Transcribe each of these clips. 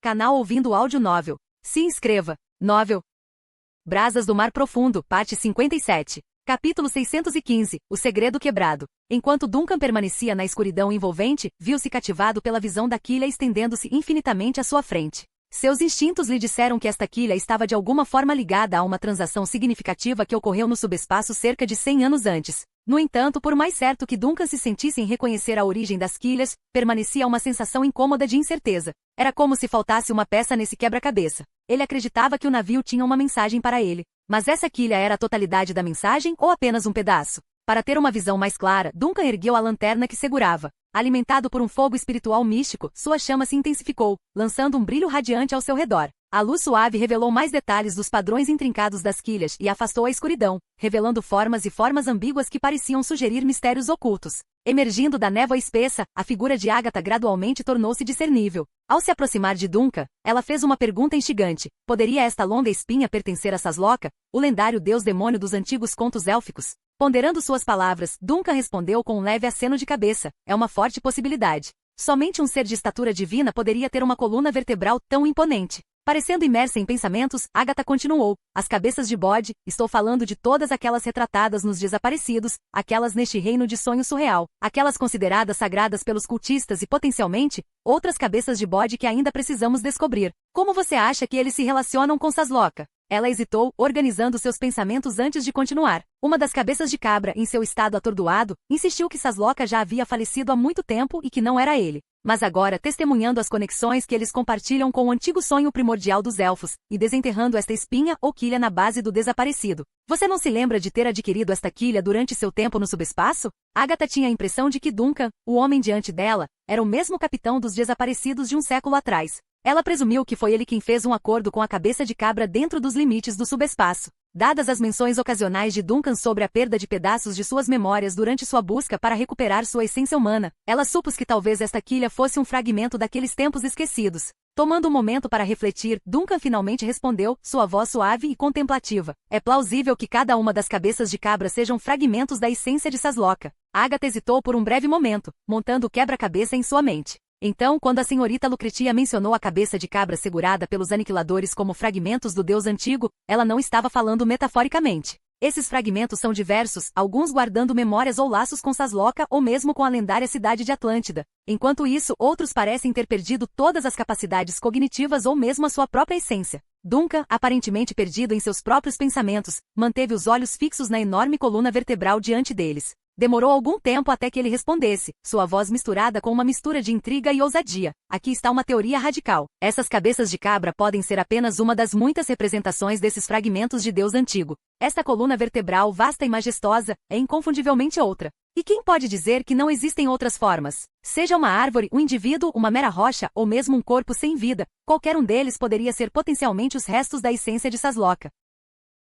Canal Ouvindo Áudio Novel. Se inscreva. Novel. Brasas do Mar Profundo, parte 57. Capítulo 615, O Segredo Quebrado. Enquanto Duncan permanecia na escuridão envolvente, viu-se cativado pela visão da quilha estendendo-se infinitamente à sua frente. Seus instintos lhe disseram que esta quilha estava de alguma forma ligada a uma transação significativa que ocorreu no subespaço cerca de 100 anos antes. No entanto, por mais certo que Duncan se sentisse em reconhecer a origem das quilhas, permanecia uma sensação incômoda de incerteza. Era como se faltasse uma peça nesse quebra-cabeça. Ele acreditava que o navio tinha uma mensagem para ele. Mas essa quilha era a totalidade da mensagem ou apenas um pedaço? Para ter uma visão mais clara, Duncan ergueu a lanterna que segurava. Alimentado por um fogo espiritual místico, sua chama se intensificou, lançando um brilho radiante ao seu redor. A luz suave revelou mais detalhes dos padrões intrincados das quilhas e afastou a escuridão, revelando formas e formas ambíguas que pareciam sugerir mistérios ocultos. Emergindo da névoa espessa, a figura de Agatha gradualmente tornou-se discernível. Ao se aproximar de Duncan, ela fez uma pergunta instigante. Poderia esta longa espinha pertencer a Sazloka, o lendário deus-demônio dos antigos contos élficos? Ponderando suas palavras, Duncan respondeu com um leve aceno de cabeça. É uma forte possibilidade. Somente um ser de estatura divina poderia ter uma coluna vertebral tão imponente. Parecendo imersa em pensamentos, Agatha continuou. As cabeças de bode, estou falando de todas aquelas retratadas nos desaparecidos, aquelas neste reino de sonho surreal, aquelas consideradas sagradas pelos cultistas e potencialmente, outras cabeças de bode que ainda precisamos descobrir. Como você acha que eles se relacionam com Sazloka? Ela hesitou, organizando seus pensamentos antes de continuar. Uma das cabeças de cabra, em seu estado atordoado, insistiu que Sazloka já havia falecido há muito tempo e que não era ele. Mas agora, testemunhando as conexões que eles compartilham com o antigo sonho primordial dos elfos, e desenterrando esta espinha ou quilha na base do desaparecido. Você não se lembra de ter adquirido esta quilha durante seu tempo no subespaço? Agatha tinha a impressão de que Duncan, o homem diante dela, era o mesmo capitão dos desaparecidos de um século atrás. Ela presumiu que foi ele quem fez um acordo com a cabeça de cabra dentro dos limites do subespaço. Dadas as menções ocasionais de Duncan sobre a perda de pedaços de suas memórias durante sua busca para recuperar sua essência humana, ela supôs que talvez esta quilha fosse um fragmento daqueles tempos esquecidos. Tomando um momento para refletir, Duncan finalmente respondeu, sua voz suave e contemplativa. É plausível que cada uma das cabeças de cabra sejam fragmentos da essência de Sazloka. Agatha hesitou por um breve momento, montando o quebra-cabeça em sua mente. Então, quando a senhorita Lucretia mencionou a cabeça de cabra segurada pelos aniquiladores como fragmentos do deus antigo, ela não estava falando metaforicamente. Esses fragmentos são diversos, alguns guardando memórias ou laços com Sazloka ou mesmo com a lendária cidade de Atlântida. Enquanto isso, outros parecem ter perdido todas as capacidades cognitivas ou mesmo a sua própria essência. Duncan, aparentemente perdido em seus próprios pensamentos, manteve os olhos fixos na enorme coluna vertebral diante deles. Demorou algum tempo até que ele respondesse, sua voz misturada com uma mistura de intriga e ousadia. Aqui está uma teoria radical. Essas cabeças de cabra podem ser apenas uma das muitas representações desses fragmentos de Deus antigo. Esta coluna vertebral vasta e majestosa é inconfundivelmente outra. E quem pode dizer que não existem outras formas? Seja uma árvore, um indivíduo, uma mera rocha ou mesmo um corpo sem vida, qualquer um deles poderia ser potencialmente os restos da essência de Sazloka.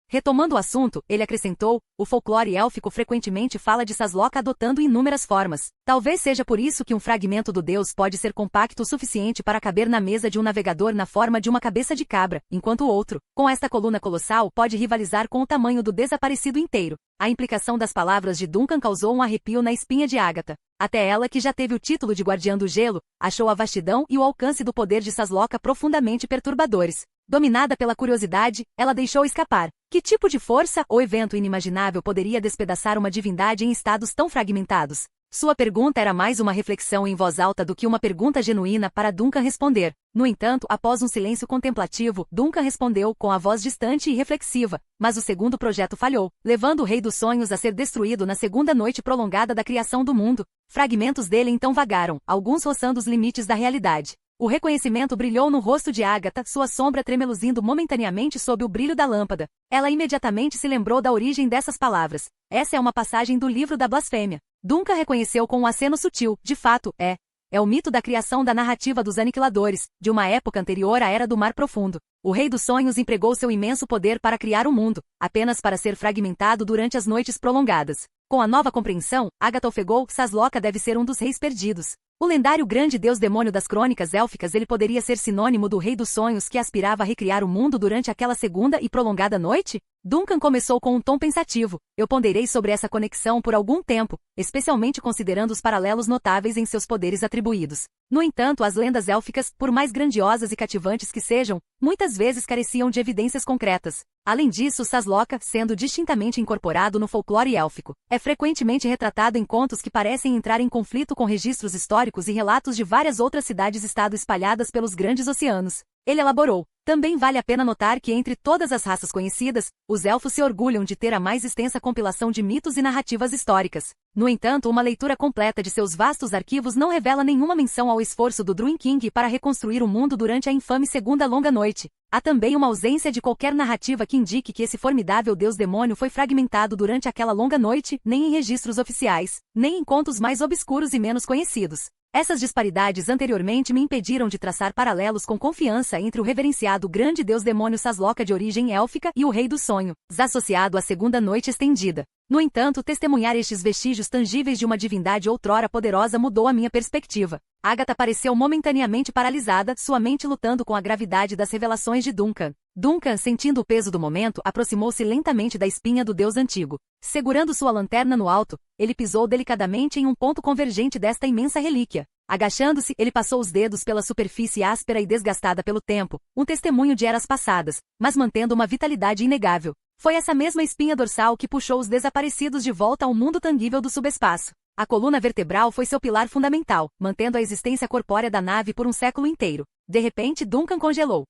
Retomando o assunto, ele acrescentou, o folclore élfico frequentemente fala de Sazloka adotando inúmeras formas. Talvez seja por isso que um fragmento do deus pode ser compacto o suficiente para caber na mesa de um navegador na forma de uma cabeça de cabra, enquanto o outro, com esta coluna colossal, pode rivalizar com o tamanho do desaparecido inteiro. A implicação das palavras de Duncan causou um arrepio na espinha de Agatha. Até ela, que já teve o título de Guardiã do Gelo, achou a vastidão e o alcance do poder de Sazloka profundamente perturbadores. Dominada pela curiosidade, ela deixou escapar. Que tipo de força ou evento inimaginável poderia despedaçar uma divindade em estados tão fragmentados? Sua pergunta era mais uma reflexão em voz alta do que uma pergunta genuína para Duncan responder. No entanto, após um silêncio contemplativo, Duncan respondeu com a voz distante e reflexiva. Mas o segundo projeto falhou, levando o Rei dos Sonhos a ser destruído na segunda noite prolongada da criação do mundo. Fragmentos dele então vagaram, alguns roçando os limites da realidade. O reconhecimento brilhou no rosto de Agatha, sua sombra tremeluzindo momentaneamente sob o brilho da lâmpada. Ela imediatamente se lembrou da origem dessas palavras. Essa é uma passagem do livro da blasfêmia. Duncan reconheceu com um aceno sutil, de fato, é o mito da criação da narrativa dos aniquiladores, de uma época anterior à Era do Mar Profundo. O Rei dos Sonhos empregou seu imenso poder para criar o mundo, apenas para ser fragmentado durante as noites prolongadas. Com a nova compreensão, Agatha ofegou, Sazloka deve ser um dos reis perdidos. O lendário grande deus-demônio das crônicas élficas, ele poderia ser sinônimo do Rei dos Sonhos que aspirava a recriar o mundo durante aquela segunda e prolongada noite? Duncan começou com um tom pensativo. Eu ponderei sobre essa conexão por algum tempo, especialmente considerando os paralelos notáveis em seus poderes atribuídos. No entanto, as lendas élficas, por mais grandiosas e cativantes que sejam, muitas vezes careciam de evidências concretas. Além disso, Sasloka, sendo distintamente incorporado no folclore élfico, é frequentemente retratado em contos que parecem entrar em conflito com registros históricos e relatos de várias outras cidades-estado espalhadas pelos grandes oceanos. Ele elaborou. Também vale a pena notar que entre todas as raças conhecidas, os elfos se orgulham de ter a mais extensa compilação de mitos e narrativas históricas. No entanto, uma leitura completa de seus vastos arquivos não revela nenhuma menção ao esforço do Druid King para reconstruir o mundo durante a infame Segunda Longa Noite. Há também uma ausência de qualquer narrativa que indique que esse formidável deus-demônio foi fragmentado durante aquela longa noite, nem em registros oficiais, nem em contos mais obscuros e menos conhecidos. Essas disparidades anteriormente me impediram de traçar paralelos com confiança entre o reverenciado grande deus-demônio Sasloka de origem élfica e o Rei do Sonho, associado à Segunda Noite Estendida. No entanto, testemunhar estes vestígios tangíveis de uma divindade outrora poderosa mudou a minha perspectiva. Agatha pareceu momentaneamente paralisada, sua mente lutando com a gravidade das revelações de Duncan. Duncan, sentindo o peso do momento, aproximou-se lentamente da espinha do deus antigo. Segurando sua lanterna no alto, ele pisou delicadamente em um ponto convergente desta imensa relíquia. Agachando-se, ele passou os dedos pela superfície áspera e desgastada pelo tempo, um testemunho de eras passadas, mas mantendo uma vitalidade inegável. Foi essa mesma espinha dorsal que puxou os desaparecidos de volta ao mundo tangível do subespaço. A coluna vertebral foi seu pilar fundamental, mantendo a existência corpórea da nave por um século inteiro. De repente, Duncan congelou.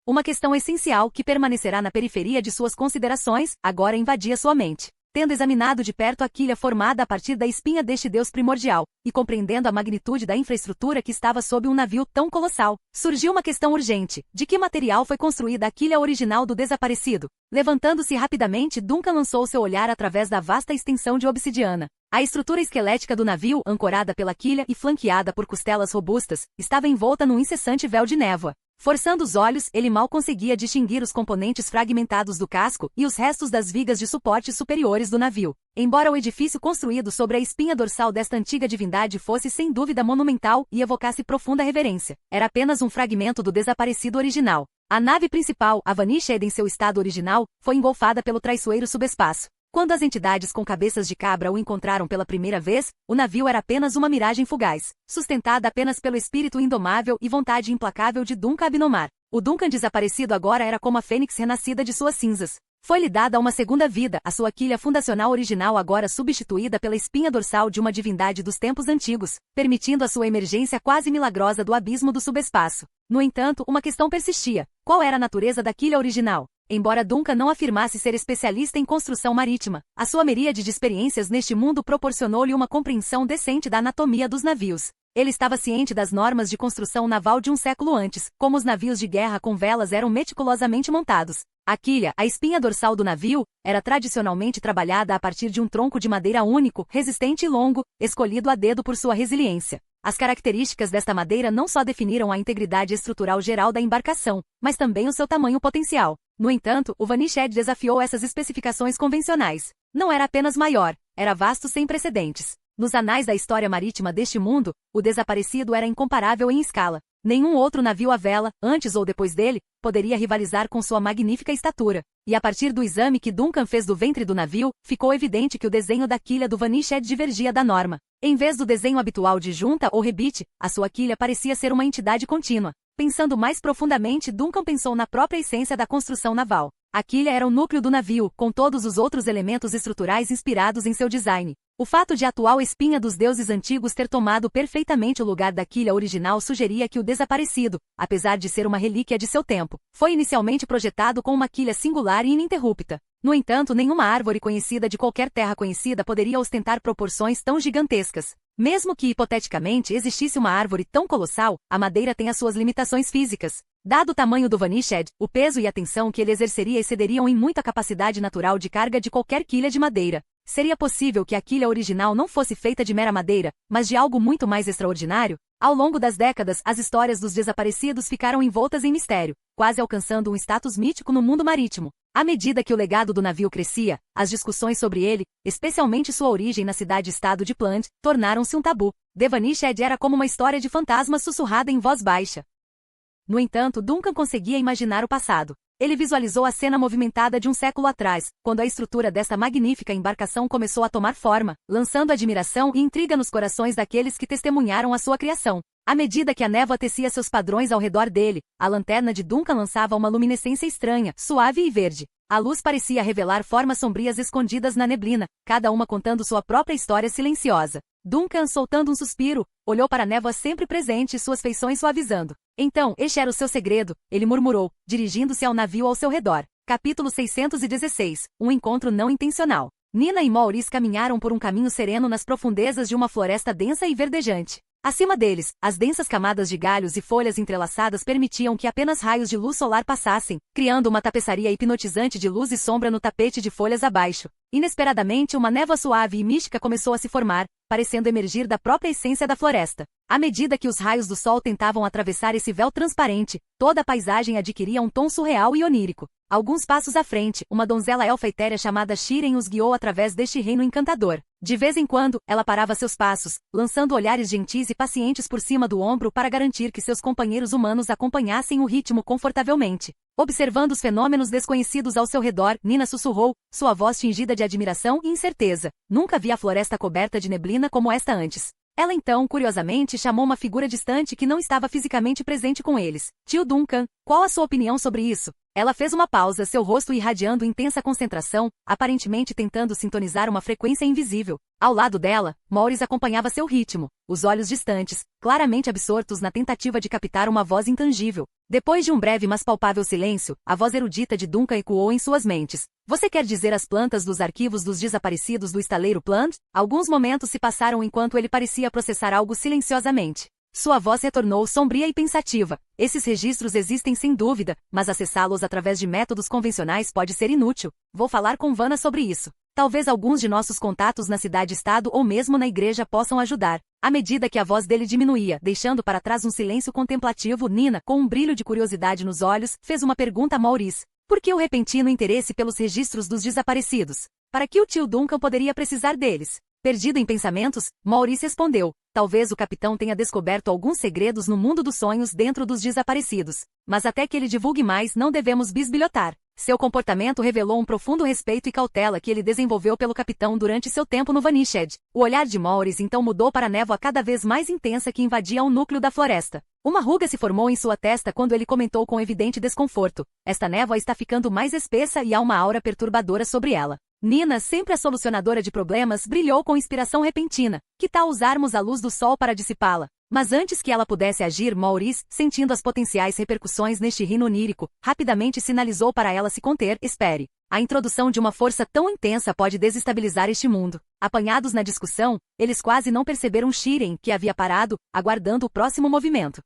Uma questão essencial que permanecerá na periferia de suas considerações, agora invadia sua mente. Tendo examinado de perto a quilha formada a partir da espinha deste deus primordial, e compreendendo a magnitude da infraestrutura que estava sob um navio tão colossal, surgiu uma questão urgente: de que material foi construída a quilha original do desaparecido? Levantando-se rapidamente, Duncan lançou seu olhar através da vasta extensão de obsidiana. A estrutura esquelética do navio, ancorada pela quilha e flanqueada por costelas robustas, estava envolta num incessante véu de névoa. Forçando os olhos, ele mal conseguia distinguir os componentes fragmentados do casco e os restos das vigas de suporte superiores do navio. Embora o edifício construído sobre a espinha dorsal desta antiga divindade fosse sem dúvida monumental e evocasse profunda reverência, era apenas um fragmento do desaparecido original. A nave principal, a Vanishad em seu estado original, foi engolfada pelo traiçoeiro subespaço. Quando as entidades com cabeças de cabra o encontraram pela primeira vez, o navio era apenas uma miragem fugaz, sustentada apenas pelo espírito indomável e vontade implacável de Duncan Abnomar. O Duncan desaparecido agora era como a fênix renascida de suas cinzas. Foi-lhe dada uma segunda vida, a sua quilha fundacional original agora substituída pela espinha dorsal de uma divindade dos tempos antigos, permitindo a sua emergência quase milagrosa do abismo do subespaço. No entanto, uma questão persistia: qual era a natureza da quilha original? Embora Duncan não afirmasse ser especialista em construção marítima, a sua miríade de experiências neste mundo proporcionou-lhe uma compreensão decente da anatomia dos navios. Ele estava ciente das normas de construção naval de um século antes, como os navios de guerra com velas eram meticulosamente montados. A quilha, a espinha dorsal do navio, era tradicionalmente trabalhada a partir de um tronco de madeira único, resistente e longo, escolhido a dedo por sua resiliência. As características desta madeira não só definiram a integridade estrutural geral da embarcação, mas também o seu tamanho potencial. No entanto, o Vanishad desafiou essas especificações convencionais. Não era apenas maior, era vasto sem precedentes. Nos anais da história marítima deste mundo, o desaparecido era incomparável em escala. Nenhum outro navio à vela, antes ou depois dele, poderia rivalizar com sua magnífica estatura. E a partir do exame que Duncan fez do ventre do navio, ficou evidente que o desenho da quilha do Vanishad divergia da norma. Em vez do desenho habitual de junta ou rebite, a sua quilha parecia ser uma entidade contínua. Pensando mais profundamente, Duncan pensou na própria essência da construção naval. A quilha era o núcleo do navio, com todos os outros elementos estruturais inspirados em seu design. O fato de a atual espinha dos deuses antigos ter tomado perfeitamente o lugar da quilha original sugeria que o desaparecido, apesar de ser uma relíquia de seu tempo, foi inicialmente projetado com uma quilha singular e ininterrupta. No entanto, nenhuma árvore conhecida de qualquer terra conhecida poderia ostentar proporções tão gigantescas. Mesmo que hipoteticamente existisse uma árvore tão colossal, a madeira tem as suas limitações físicas. Dado o tamanho do Vanishad, o peso e a tensão que ele exerceria excederiam em muito a capacidade natural de carga de qualquer quilha de madeira. Seria possível que a quilha original não fosse feita de mera madeira, mas de algo muito mais extraordinário? Ao longo das décadas, as histórias dos desaparecidos ficaram envoltas em mistério, quase alcançando um status mítico no mundo marítimo. À medida que o legado do navio crescia, as discussões sobre ele, especialmente sua origem na cidade-estado de Plant, tornaram-se um tabu. The Vanishad era como uma história de fantasmas sussurrada em voz baixa. No entanto, Duncan conseguia imaginar o passado. Ele visualizou a cena movimentada de um século atrás, quando a estrutura desta magnífica embarcação começou a tomar forma, lançando admiração e intriga nos corações daqueles que testemunharam a sua criação. À medida que a névoa tecia seus padrões ao redor dele, a lanterna de Duncan lançava uma luminescência estranha, suave e verde. A luz parecia revelar formas sombrias escondidas na neblina, cada uma contando sua própria história silenciosa. Duncan, soltando um suspiro, olhou para a névoa sempre presente e suas feições suavizando. Então, este era o seu segredo, ele murmurou, dirigindo-se ao navio ao seu redor. Capítulo 616. Um encontro não intencional. Nina e Maurice caminharam por um caminho sereno nas profundezas de uma floresta densa e verdejante. Acima deles, as densas camadas de galhos e folhas entrelaçadas permitiam que apenas raios de luz solar passassem, criando uma tapeçaria hipnotizante de luz e sombra no tapete de folhas abaixo. Inesperadamente, uma névoa suave e mística começou a se formar, parecendo emergir da própria essência da floresta. À medida que os raios do sol tentavam atravessar esse véu transparente, toda a paisagem adquiria um tom surreal e onírico. Alguns passos à frente, uma donzela elfa etérea chamada Shiren os guiou através deste reino encantador. De vez em quando, ela parava seus passos, lançando olhares gentis e pacientes por cima do ombro para garantir que seus companheiros humanos acompanhassem o ritmo confortavelmente. Observando os fenômenos desconhecidos ao seu redor, Nina sussurrou, sua voz tingida de admiração e incerteza. Nunca vi a floresta coberta de neblina como esta antes. Ela então, curiosamente, chamou uma figura distante que não estava fisicamente presente com eles. Tio Duncan, qual a sua opinião sobre isso? Ela fez uma pausa, seu rosto irradiando intensa concentração, aparentemente tentando sintonizar uma frequência invisível. Ao lado dela, Maurice acompanhava seu ritmo, os olhos distantes, claramente absortos na tentativa de captar uma voz intangível. Depois de um breve mas palpável silêncio, a voz erudita de Duncan ecoou em suas mentes. Você quer dizer as plantas dos arquivos dos desaparecidos do estaleiro Plant? Alguns momentos se passaram enquanto ele parecia processar algo silenciosamente. Sua voz retornou sombria e pensativa. Esses registros existem sem dúvida, mas acessá-los através de métodos convencionais pode ser inútil. Vou falar com Vanna sobre isso. Talvez alguns de nossos contatos na cidade-estado ou mesmo na igreja possam ajudar. À medida que a voz dele diminuía, deixando para trás um silêncio contemplativo, Nina, com um brilho de curiosidade nos olhos, fez uma pergunta a Maurice. Por que o repentino interesse pelos registros dos desaparecidos? Para que o tio Duncan poderia precisar deles? Perdido em pensamentos, Maurice respondeu. Talvez o capitão tenha descoberto alguns segredos no mundo dos sonhos dentro dos desaparecidos. Mas até que ele divulgue mais, não devemos bisbilhotar. Seu comportamento revelou um profundo respeito e cautela que ele desenvolveu pelo capitão durante seu tempo no Vanished. O olhar de Maurice então mudou para a névoa cada vez mais intensa que invadia o núcleo da floresta. Uma ruga se formou em sua testa quando ele comentou com evidente desconforto. Esta névoa está ficando mais espessa e há uma aura perturbadora sobre ela. Nina, sempre a solucionadora de problemas, brilhou com inspiração repentina. Que tal usarmos a luz do sol para dissipá-la? Mas antes que ela pudesse agir, Maurice, sentindo as potenciais repercussões neste reino onírico, rapidamente sinalizou para ela se conter. Espere. A introdução de uma força tão intensa pode desestabilizar este mundo. Apanhados na discussão, eles quase não perceberam Shiren, que havia parado, aguardando o próximo movimento.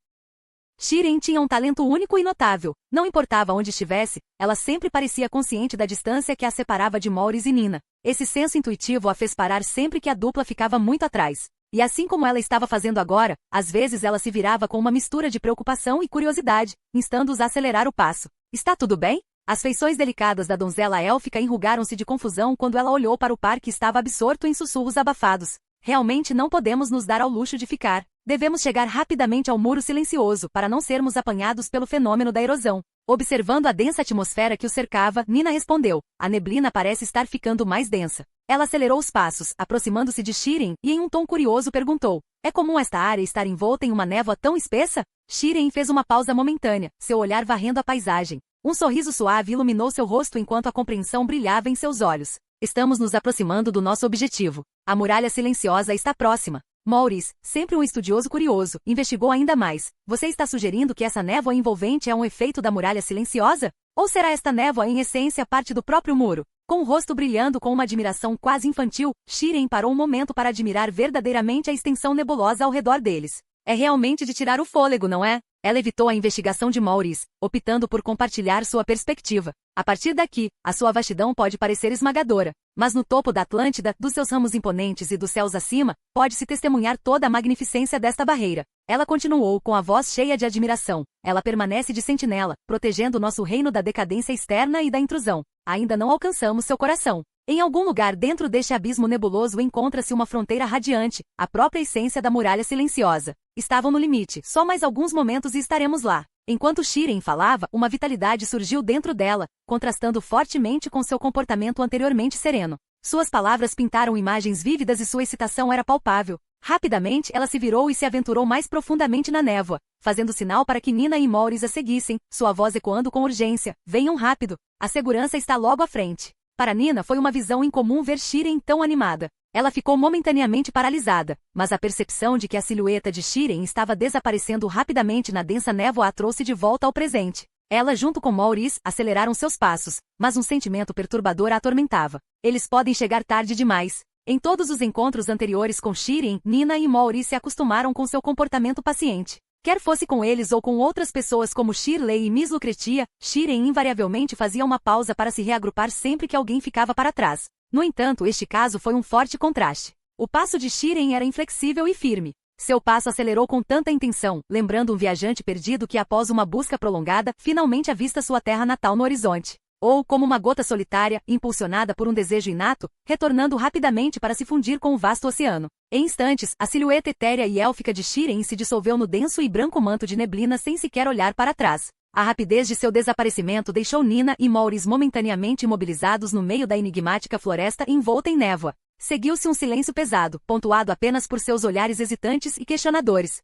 Shiren tinha um talento único e notável. Não importava onde estivesse, ela sempre parecia consciente da distância que a separava de Maurice e Nina. Esse senso intuitivo a fez parar sempre que a dupla ficava muito atrás. E assim como ela estava fazendo agora, às vezes ela se virava com uma mistura de preocupação e curiosidade, instando-os a acelerar o passo. Está tudo bem? As feições delicadas da donzela élfica enrugaram-se de confusão quando ela olhou para o par que estava absorto em sussurros abafados. Realmente não podemos nos dar ao luxo de ficar. Devemos chegar rapidamente ao muro silencioso para não sermos apanhados pelo fenômeno da erosão. Observando a densa atmosfera que o cercava, Nina respondeu. A neblina parece estar ficando mais densa. Ela acelerou os passos, aproximando-se de Shiren, e em um tom curioso perguntou. É comum esta área estar envolta em uma névoa tão espessa? Shiren fez uma pausa momentânea, seu olhar varrendo a paisagem. Um sorriso suave iluminou seu rosto enquanto a compreensão brilhava em seus olhos. Estamos nos aproximando do nosso objetivo. A muralha silenciosa está próxima. Maurice, sempre um estudioso curioso, investigou ainda mais. Você está sugerindo que essa névoa envolvente é um efeito da muralha silenciosa? Ou será esta névoa em essência parte do próprio muro? Com o rosto brilhando com uma admiração quase infantil, Shiren parou um momento para admirar verdadeiramente a extensão nebulosa ao redor deles. É realmente de tirar o fôlego, não é? Ela evitou a investigação de Maurice, optando por compartilhar sua perspectiva. A partir daqui, a sua vastidão pode parecer esmagadora, mas no topo da Atlântida, dos seus ramos imponentes e dos céus acima, pode-se testemunhar toda a magnificência desta barreira. Ela continuou com a voz cheia de admiração. Ela permanece de sentinela, protegendo nosso reino da decadência externa e da intrusão. Ainda não alcançamos seu coração. Em algum lugar dentro deste abismo nebuloso encontra-se uma fronteira radiante, a própria essência da muralha silenciosa. Estavam no limite, só mais alguns momentos e estaremos lá. Enquanto Shiren falava, uma vitalidade surgiu dentro dela, contrastando fortemente com seu comportamento anteriormente sereno. Suas palavras pintaram imagens vívidas e sua excitação era palpável. Rapidamente, ela se virou e se aventurou mais profundamente na névoa, fazendo sinal para que Nina e Maurice a seguissem, sua voz ecoando com urgência. Venham rápido, a segurança está logo à frente. Para Nina foi uma visão incomum ver Shiren tão animada. Ela ficou momentaneamente paralisada, mas a percepção de que a silhueta de Shiren estava desaparecendo rapidamente na densa névoa a trouxe de volta ao presente. Ela junto com Maurice aceleraram seus passos, mas um sentimento perturbador a atormentava. Eles podem chegar tarde demais. Em todos os encontros anteriores com Shiren, Nina e Maurice se acostumaram com seu comportamento paciente. Quer fosse com eles ou com outras pessoas como Shirley e Miss Lucretia, Shiren invariavelmente fazia uma pausa para se reagrupar sempre que alguém ficava para trás. No entanto, este caso foi um forte contraste. O passo de Shiren era inflexível e firme. Seu passo acelerou com tanta intenção, lembrando um viajante perdido que após uma busca prolongada, finalmente avista sua terra natal no horizonte. Ou como uma gota solitária, impulsionada por um desejo inato, retornando rapidamente para se fundir com o vasto oceano. Em instantes, a silhueta etérea e élfica de Shiren se dissolveu no denso e branco manto de neblina sem sequer olhar para trás. A rapidez de seu desaparecimento deixou Nina e Maurice momentaneamente imobilizados no meio da enigmática floresta envolta em névoa. Seguiu-se um silêncio pesado, pontuado apenas por seus olhares hesitantes e questionadores.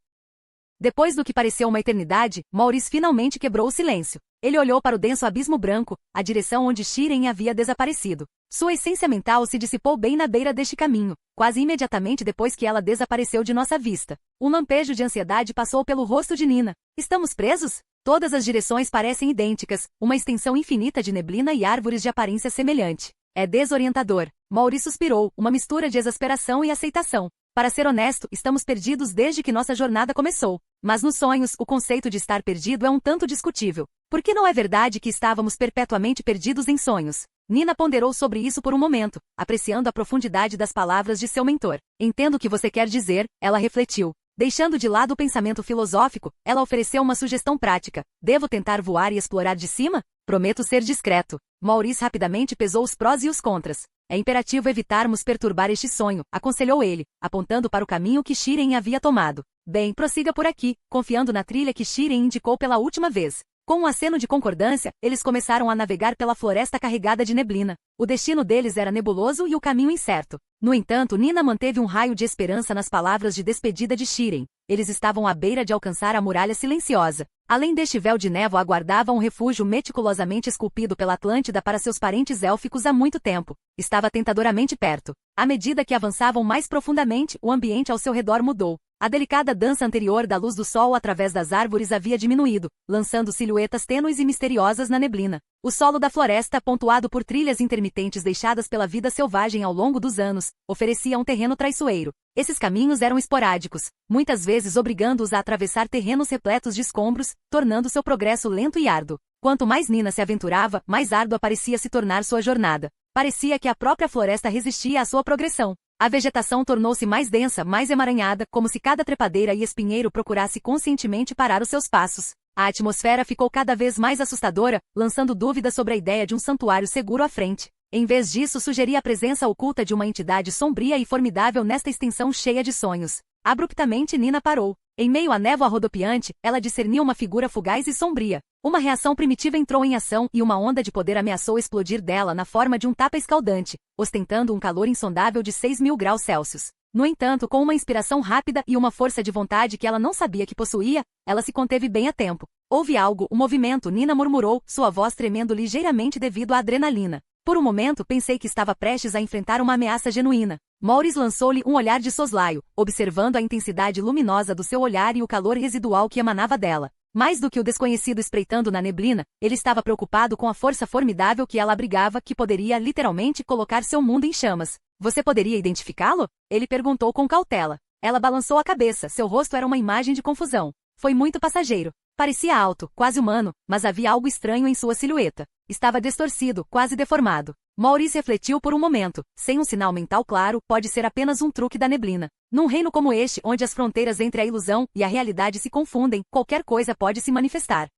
Depois do que pareceu uma eternidade, Maurice finalmente quebrou o silêncio. Ele olhou para o denso abismo branco, a direção onde Shiren havia desaparecido. Sua essência mental se dissipou bem na beira deste caminho, quase imediatamente depois que ela desapareceu de nossa vista. Um lampejo de ansiedade passou pelo rosto de Nina. Estamos presos? Todas as direções parecem idênticas, uma extensão infinita de neblina e árvores de aparência semelhante. É desorientador. Maurice suspirou, uma mistura de exasperação e aceitação. Para ser honesto, estamos perdidos desde que nossa jornada começou. Mas nos sonhos, o conceito de estar perdido é um tanto discutível. Por que não é verdade que estávamos perpetuamente perdidos em sonhos? Nina ponderou sobre isso por um momento, apreciando a profundidade das palavras de seu mentor. Entendo o que você quer dizer, ela refletiu. Deixando de lado o pensamento filosófico, ela ofereceu uma sugestão prática. Devo tentar voar e explorar de cima? Prometo ser discreto. Maurice rapidamente pesou os prós e os contras. É imperativo evitarmos perturbar este sonho, aconselhou ele, apontando para o caminho que Shiren havia tomado. Bem, prossiga por aqui, confiando na trilha que Shiren indicou pela última vez. Com um aceno de concordância, eles começaram a navegar pela floresta carregada de neblina. O destino deles era nebuloso e o caminho incerto. No entanto, Nina manteve um raio de esperança nas palavras de despedida de Shiren. Eles estavam à beira de alcançar a muralha silenciosa. Além deste véu de névoa aguardava um refúgio meticulosamente esculpido pela Atlântida para seus parentes élficos há muito tempo. Estava tentadoramente perto. À medida que avançavam mais profundamente, o ambiente ao seu redor mudou. A delicada dança anterior da luz do sol através das árvores havia diminuído, lançando silhuetas tênues e misteriosas na neblina. O solo da floresta, pontuado por trilhas intermitentes deixadas pela vida selvagem ao longo dos anos, oferecia um terreno traiçoeiro. Esses caminhos eram esporádicos, muitas vezes obrigando-os a atravessar terrenos repletos de escombros, tornando seu progresso lento e árduo. Quanto mais Nina se aventurava, mais árdua parecia se tornar sua jornada. Parecia que a própria floresta resistia à sua progressão. A vegetação tornou-se mais densa, mais emaranhada, como se cada trepadeira e espinheiro procurasse conscientemente parar os seus passos. A atmosfera ficou cada vez mais assustadora, lançando dúvidas sobre a ideia de um santuário seguro à frente. Em vez disso, sugeria a presença oculta de uma entidade sombria e formidável nesta extensão cheia de sonhos. Abruptamente Nina parou. Em meio à névoa rodopiante, ela discerniu uma figura fugaz e sombria. Uma reação primitiva entrou em ação e uma onda de poder ameaçou explodir dela na forma de um tapa escaldante, ostentando um calor insondável de 6.000 graus Celsius. No entanto, com uma inspiração rápida e uma força de vontade que ela não sabia que possuía, ela se conteve bem a tempo. Houve algo, um movimento, Nina murmurou, sua voz tremendo ligeiramente devido à adrenalina. Por um momento pensei que estava prestes a enfrentar uma ameaça genuína. Maurice lançou-lhe um olhar de soslaio, observando a intensidade luminosa do seu olhar e o calor residual que emanava dela. Mais do que o desconhecido espreitando na neblina, ele estava preocupado com a força formidável que ela abrigava, que poderia literalmente colocar seu mundo em chamas. Você poderia identificá-lo? Ele perguntou com cautela. Ela balançou a cabeça, seu rosto era uma imagem de confusão. Foi muito passageiro. Parecia alto, quase humano, mas havia algo estranho em sua silhueta. Estava distorcido, quase deformado. Maurice refletiu por um momento. Sem um sinal mental claro, pode ser apenas um truque da neblina. Num reino como este, onde as fronteiras entre a ilusão e a realidade se confundem, qualquer coisa pode se manifestar.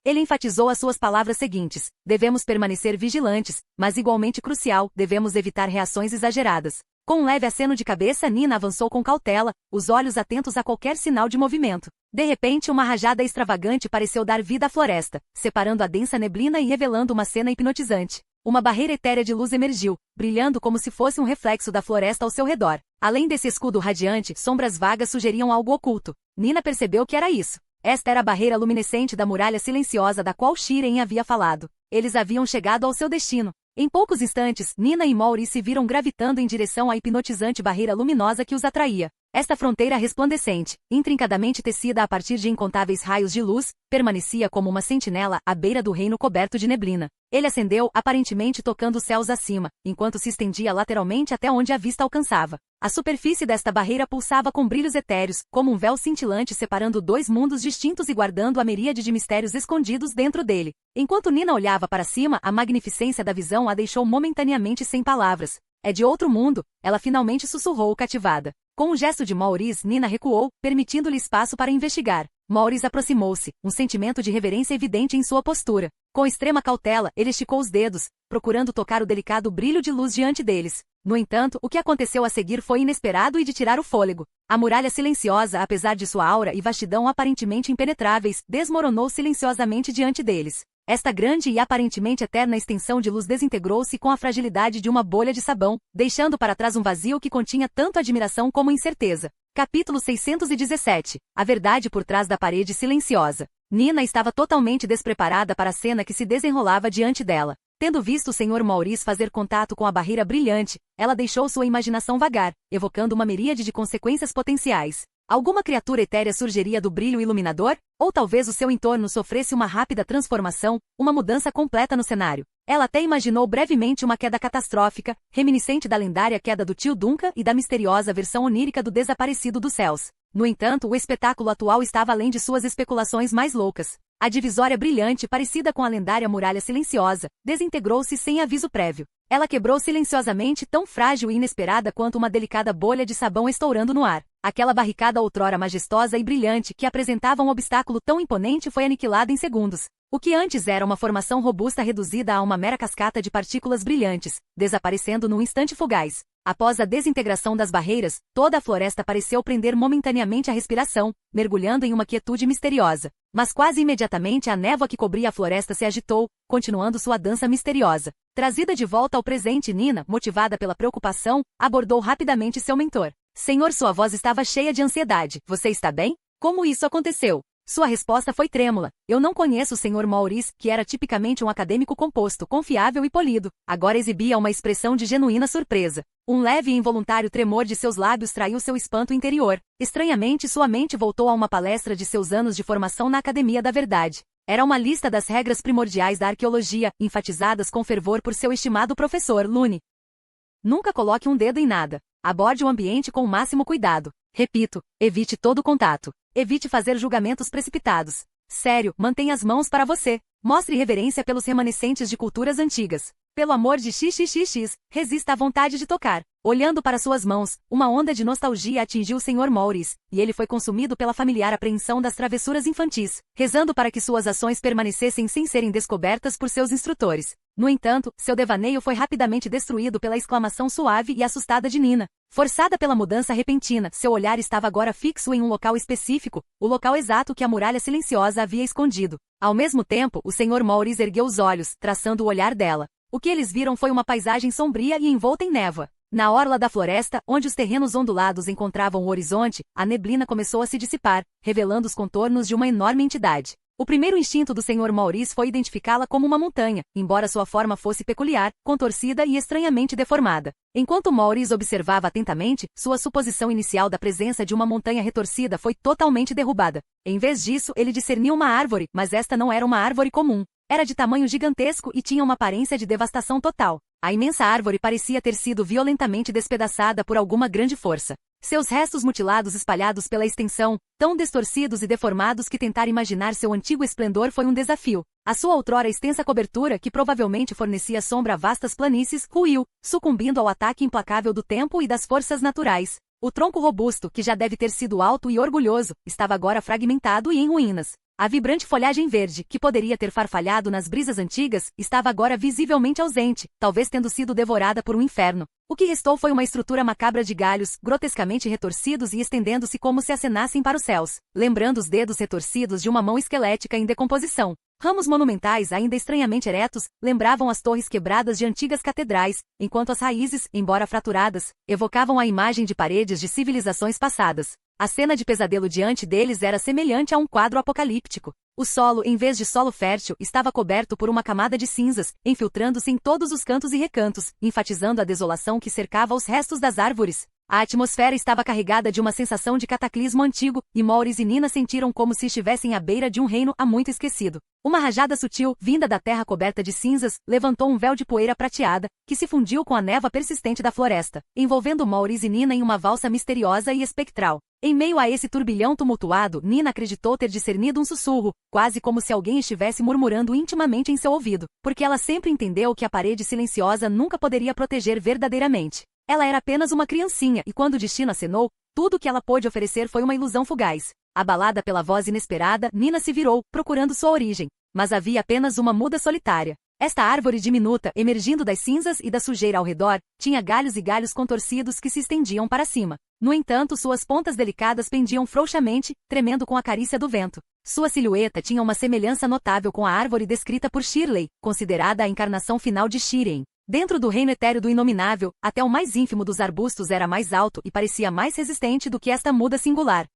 Ele enfatizou as suas palavras seguintes. Devemos permanecer vigilantes, mas igualmente crucial, devemos evitar reações exageradas. Com um leve aceno de cabeça, Nina avançou com cautela, os olhos atentos a qualquer sinal de movimento. De repente, uma rajada extravagante pareceu dar vida à floresta, separando a densa neblina e revelando uma cena hipnotizante. Uma barreira etérea de luz emergiu, brilhando como se fosse um reflexo da floresta ao seu redor. Além desse escudo radiante, sombras vagas sugeriam algo oculto. Nina percebeu que era isso. Esta era a barreira luminescente da muralha silenciosa da qual Shiren havia falado. Eles haviam chegado ao seu destino. Em poucos instantes, Nina e Mauri se viram gravitando em direção à hipnotizante barreira luminosa que os atraía. Esta fronteira resplandecente, intrincadamente tecida a partir de incontáveis raios de luz, permanecia como uma sentinela à beira do reino coberto de neblina. Ele acendeu, aparentemente tocando os céus acima, enquanto se estendia lateralmente até onde a vista alcançava. A superfície desta barreira pulsava com brilhos etéreos, como um véu cintilante separando dois mundos distintos e guardando a miríade de mistérios escondidos dentro dele. Enquanto Nina olhava para cima, a magnificência da visão a deixou momentaneamente sem palavras. É de outro mundo, ela finalmente sussurrou cativada. Com um gesto de Maurice, Nina recuou, permitindo-lhe espaço para investigar. Maurice aproximou-se, um sentimento de reverência evidente em sua postura. Com extrema cautela, ele esticou os dedos, procurando tocar o delicado brilho de luz diante deles. No entanto, o que aconteceu a seguir foi inesperado e de tirar o fôlego. A muralha silenciosa, apesar de sua aura e vastidão aparentemente impenetráveis, desmoronou silenciosamente diante deles. Esta grande e aparentemente eterna extensão de luz desintegrou-se com a fragilidade de uma bolha de sabão, deixando para trás um vazio que continha tanto admiração como incerteza. Capítulo 617. A verdade por trás da parede silenciosa. Nina estava totalmente despreparada para a cena que se desenrolava diante dela. Tendo visto o Sr. Maurice fazer contato com a barreira brilhante, ela deixou sua imaginação vagar, evocando uma miríade de consequências potenciais. Alguma criatura etérea surgiria do brilho iluminador? Ou talvez o seu entorno sofresse uma rápida transformação, uma mudança completa no cenário. Ela até imaginou brevemente uma queda catastrófica, reminiscente da lendária queda do tio Duncan e da misteriosa versão onírica do desaparecido dos céus. No entanto, o espetáculo atual estava além de suas especulações mais loucas. A divisória brilhante, parecida com a lendária muralha silenciosa, desintegrou-se sem aviso prévio. Ela quebrou silenciosamente, tão frágil e inesperada quanto uma delicada bolha de sabão estourando no ar. Aquela barricada outrora majestosa e brilhante que apresentava um obstáculo tão imponente foi aniquilada em segundos. O que antes era uma formação robusta reduzida a uma mera cascata de partículas brilhantes, desaparecendo num instante fugaz. Após a desintegração das barreiras, toda a floresta pareceu prender momentaneamente a respiração, mergulhando em uma quietude misteriosa. Mas quase imediatamente a névoa que cobria a floresta se agitou, continuando sua dança misteriosa. Trazida de volta ao presente, Nina, motivada pela preocupação, abordou rapidamente seu mentor. Senhor, sua voz estava cheia de ansiedade. Você está bem? Como isso aconteceu? Sua resposta foi trêmula. Eu não conheço o Sr. Maurice, que era tipicamente um acadêmico composto, confiável e polido. Agora exibia uma expressão de genuína surpresa. Um leve e involuntário tremor de seus lábios traiu seu espanto interior. Estranhamente, sua mente voltou a uma palestra de seus anos de formação na Academia da Verdade. Era uma lista das regras primordiais da arqueologia, enfatizadas com fervor por seu estimado professor, Lune. Nunca coloque um dedo em nada. Aborde o ambiente com o máximo cuidado. Repito, evite todo contato. Evite fazer julgamentos precipitados. Sério, mantenha as mãos para você. Mostre reverência pelos remanescentes de culturas antigas. Pelo amor de XXXX, resista à vontade de tocar. Olhando para suas mãos, uma onda de nostalgia atingiu o Sr. Maurice, e ele foi consumido pela familiar apreensão das travessuras infantis, rezando para que suas ações permanecessem sem serem descobertas por seus instrutores. No entanto, seu devaneio foi rapidamente destruído pela exclamação suave e assustada de Nina. Forçada pela mudança repentina, seu olhar estava agora fixo em um local específico, o local exato que a muralha silenciosa havia escondido. Ao mesmo tempo, o Sr. Maurice ergueu os olhos, traçando o olhar dela. O que eles viram foi uma paisagem sombria e envolta em névoa. Na orla da floresta, onde os terrenos ondulados encontravam o horizonte, a neblina começou a se dissipar, revelando os contornos de uma enorme entidade. O primeiro instinto do Sr. Maurice foi identificá-la como uma montanha, embora sua forma fosse peculiar, contorcida e estranhamente deformada. Enquanto Maurice observava atentamente, sua suposição inicial da presença de uma montanha retorcida foi totalmente derrubada. Em vez disso, ele discerniu uma árvore, mas esta não era uma árvore comum. Era de tamanho gigantesco e tinha uma aparência de devastação total. A imensa árvore parecia ter sido violentamente despedaçada por alguma grande força. Seus restos mutilados espalhados pela extensão, tão distorcidos e deformados que tentar imaginar seu antigo esplendor foi um desafio. A sua outrora extensa cobertura, que provavelmente fornecia sombra a vastas planícies, ruiu, sucumbindo ao ataque implacável do tempo e das forças naturais. O tronco robusto, que já deve ter sido alto e orgulhoso, estava agora fragmentado e em ruínas. A vibrante folhagem verde, que poderia ter farfalhado nas brisas antigas, estava agora visivelmente ausente, talvez tendo sido devorada por um inferno. O que restou foi uma estrutura macabra de galhos, grotescamente retorcidos e estendendo-se como se acenassem para os céus, lembrando os dedos retorcidos de uma mão esquelética em decomposição. Ramos monumentais ainda estranhamente eretos, lembravam as torres quebradas de antigas catedrais, enquanto as raízes, embora fraturadas, evocavam a imagem de paredes de civilizações passadas. A cena de pesadelo diante deles era semelhante a um quadro apocalíptico. O solo, em vez de solo fértil, estava coberto por uma camada de cinzas, infiltrando-se em todos os cantos e recantos, enfatizando a desolação que cercava os restos das árvores. A atmosfera estava carregada de uma sensação de cataclismo antigo, e Maurice e Nina sentiram como se estivessem à beira de um reino há muito esquecido. Uma rajada sutil, vinda da terra coberta de cinzas, levantou um véu de poeira prateada, que se fundiu com a névoa persistente da floresta, envolvendo Maurice e Nina em uma valsa misteriosa e espectral. Em meio a esse turbilhão tumultuado, Nina acreditou ter discernido um sussurro, quase como se alguém estivesse murmurando intimamente em seu ouvido, porque ela sempre entendeu que a parede silenciosa nunca poderia proteger verdadeiramente. Ela era apenas uma criancinha e quando o destino acenou, tudo o que ela pôde oferecer foi uma ilusão fugaz. Abalada pela voz inesperada, Nina se virou, procurando sua origem. Mas havia apenas uma muda solitária. Esta árvore diminuta, emergindo das cinzas e da sujeira ao redor, tinha galhos e galhos contorcidos que se estendiam para cima. No entanto, suas pontas delicadas pendiam frouxamente, tremendo com a carícia do vento. Sua silhueta tinha uma semelhança notável com a árvore descrita por Shirley, considerada a encarnação final de Shiren. Dentro do reino etéreo do inominável, até o mais ínfimo dos arbustos era mais alto e parecia mais resistente do que esta muda singular.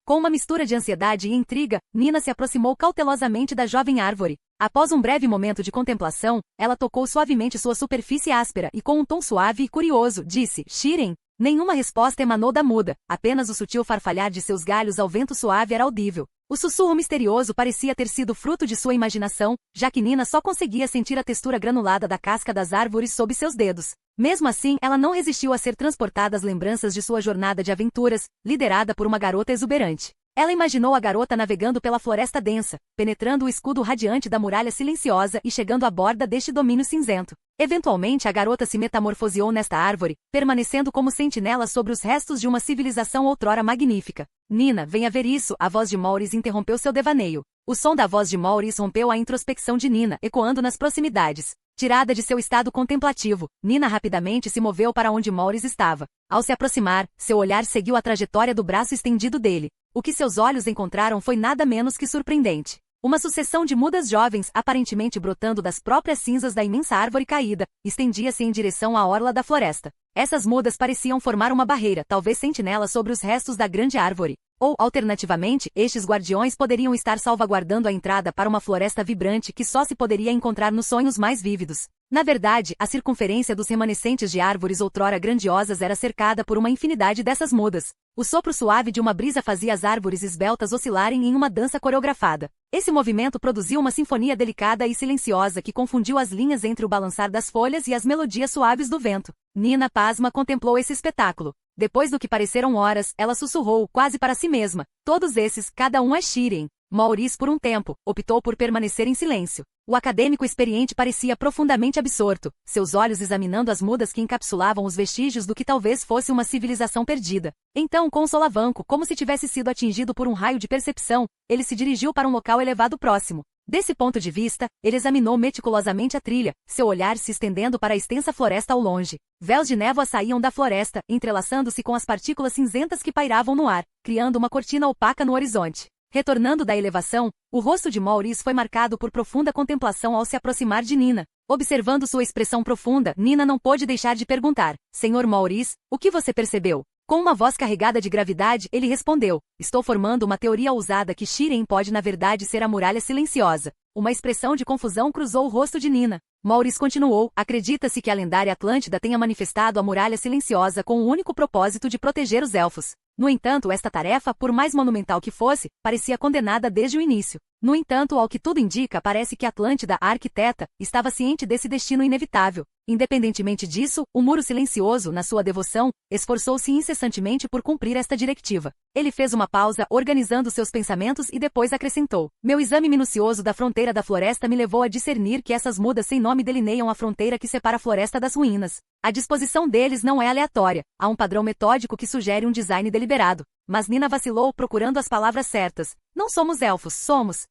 Com uma mistura de ansiedade e intriga, Nina se aproximou cautelosamente da jovem árvore. Após um breve momento de contemplação, ela tocou suavemente sua superfície áspera e com um tom suave e curioso, disse, Shiren. Nenhuma resposta emanou da muda, apenas o sutil farfalhar de seus galhos ao vento suave era audível. O sussurro misterioso parecia ter sido fruto de sua imaginação, já que Nina só conseguia sentir a textura granulada da casca das árvores sob seus dedos. Mesmo assim, ela não resistiu a ser transportada às lembranças de sua jornada de aventuras, liderada por uma garota exuberante. Ela imaginou a garota navegando pela floresta densa, penetrando o escudo radiante da muralha silenciosa e chegando à borda deste domínio cinzento. Eventualmente a garota se metamorfoseou nesta árvore, permanecendo como sentinela sobre os restos de uma civilização outrora magnífica. Nina, venha ver isso, a voz de Maurice interrompeu seu devaneio. O som da voz de Maurice rompeu a introspecção de Nina, ecoando nas proximidades. Tirada de seu estado contemplativo, Nina rapidamente se moveu para onde Maurice estava. Ao se aproximar, seu olhar seguiu a trajetória do braço estendido dele. O que seus olhos encontraram foi nada menos que surpreendente. Uma sucessão de mudas jovens, aparentemente brotando das próprias cinzas da imensa árvore caída, estendia-se em direção à orla da floresta. Essas mudas pareciam formar uma barreira, talvez sentinela sobre os restos da grande árvore. Ou, alternativamente, estes guardiões poderiam estar salvaguardando a entrada para uma floresta vibrante que só se poderia encontrar nos sonhos mais vívidos. Na verdade, a circunferência dos remanescentes de árvores outrora grandiosas era cercada por uma infinidade dessas mudas. O sopro suave de uma brisa fazia as árvores esbeltas oscilarem em uma dança coreografada. Esse movimento produziu uma sinfonia delicada e silenciosa que confundiu as linhas entre o balançar das folhas e as melodias suaves do vento. Nina, pasma, contemplou esse espetáculo. Depois do que pareceram horas, ela sussurrou, quase para si mesma. Todos esses, cada um é Shiren. Maurice, por um tempo, optou por permanecer em silêncio. O acadêmico experiente parecia profundamente absorto, seus olhos examinando as mudas que encapsulavam os vestígios do que talvez fosse uma civilização perdida. Então, com um solavanco, como se tivesse sido atingido por um raio de percepção, ele se dirigiu para um local elevado próximo. Desse ponto de vista, ele examinou meticulosamente a trilha, seu olhar se estendendo para a extensa floresta ao longe. Véus de névoa saíam da floresta, entrelaçando-se com as partículas cinzentas que pairavam no ar, criando uma cortina opaca no horizonte. Retornando da elevação, o rosto de Maurice foi marcado por profunda contemplação ao se aproximar de Nina. Observando sua expressão profunda, Nina não pôde deixar de perguntar, Senhor Maurice, o que você percebeu? Com uma voz carregada de gravidade, ele respondeu, estou formando uma teoria ousada que Shiren pode na verdade ser a muralha silenciosa. Uma expressão de confusão cruzou o rosto de Nina. Maurice continuou, acredita-se que a lendária Atlântida tenha manifestado a muralha silenciosa com o único propósito de proteger os elfos. No entanto, esta tarefa, por mais monumental que fosse, parecia condenada desde o início. No entanto, ao que tudo indica, parece que Atlântida, a arquiteta, estava ciente desse destino inevitável. Independentemente disso, o muro silencioso, na sua devoção, esforçou-se incessantemente por cumprir esta diretiva. Ele fez uma pausa, organizando seus pensamentos e depois acrescentou. Meu exame minucioso da fronteira da floresta me levou a discernir que essas mudas sem nome delineiam a fronteira que separa a floresta das ruínas. A disposição deles não é aleatória, há um padrão metódico que sugere um design deliberado. Mas Nina vacilou procurando as palavras certas. Não somos elfos, somos...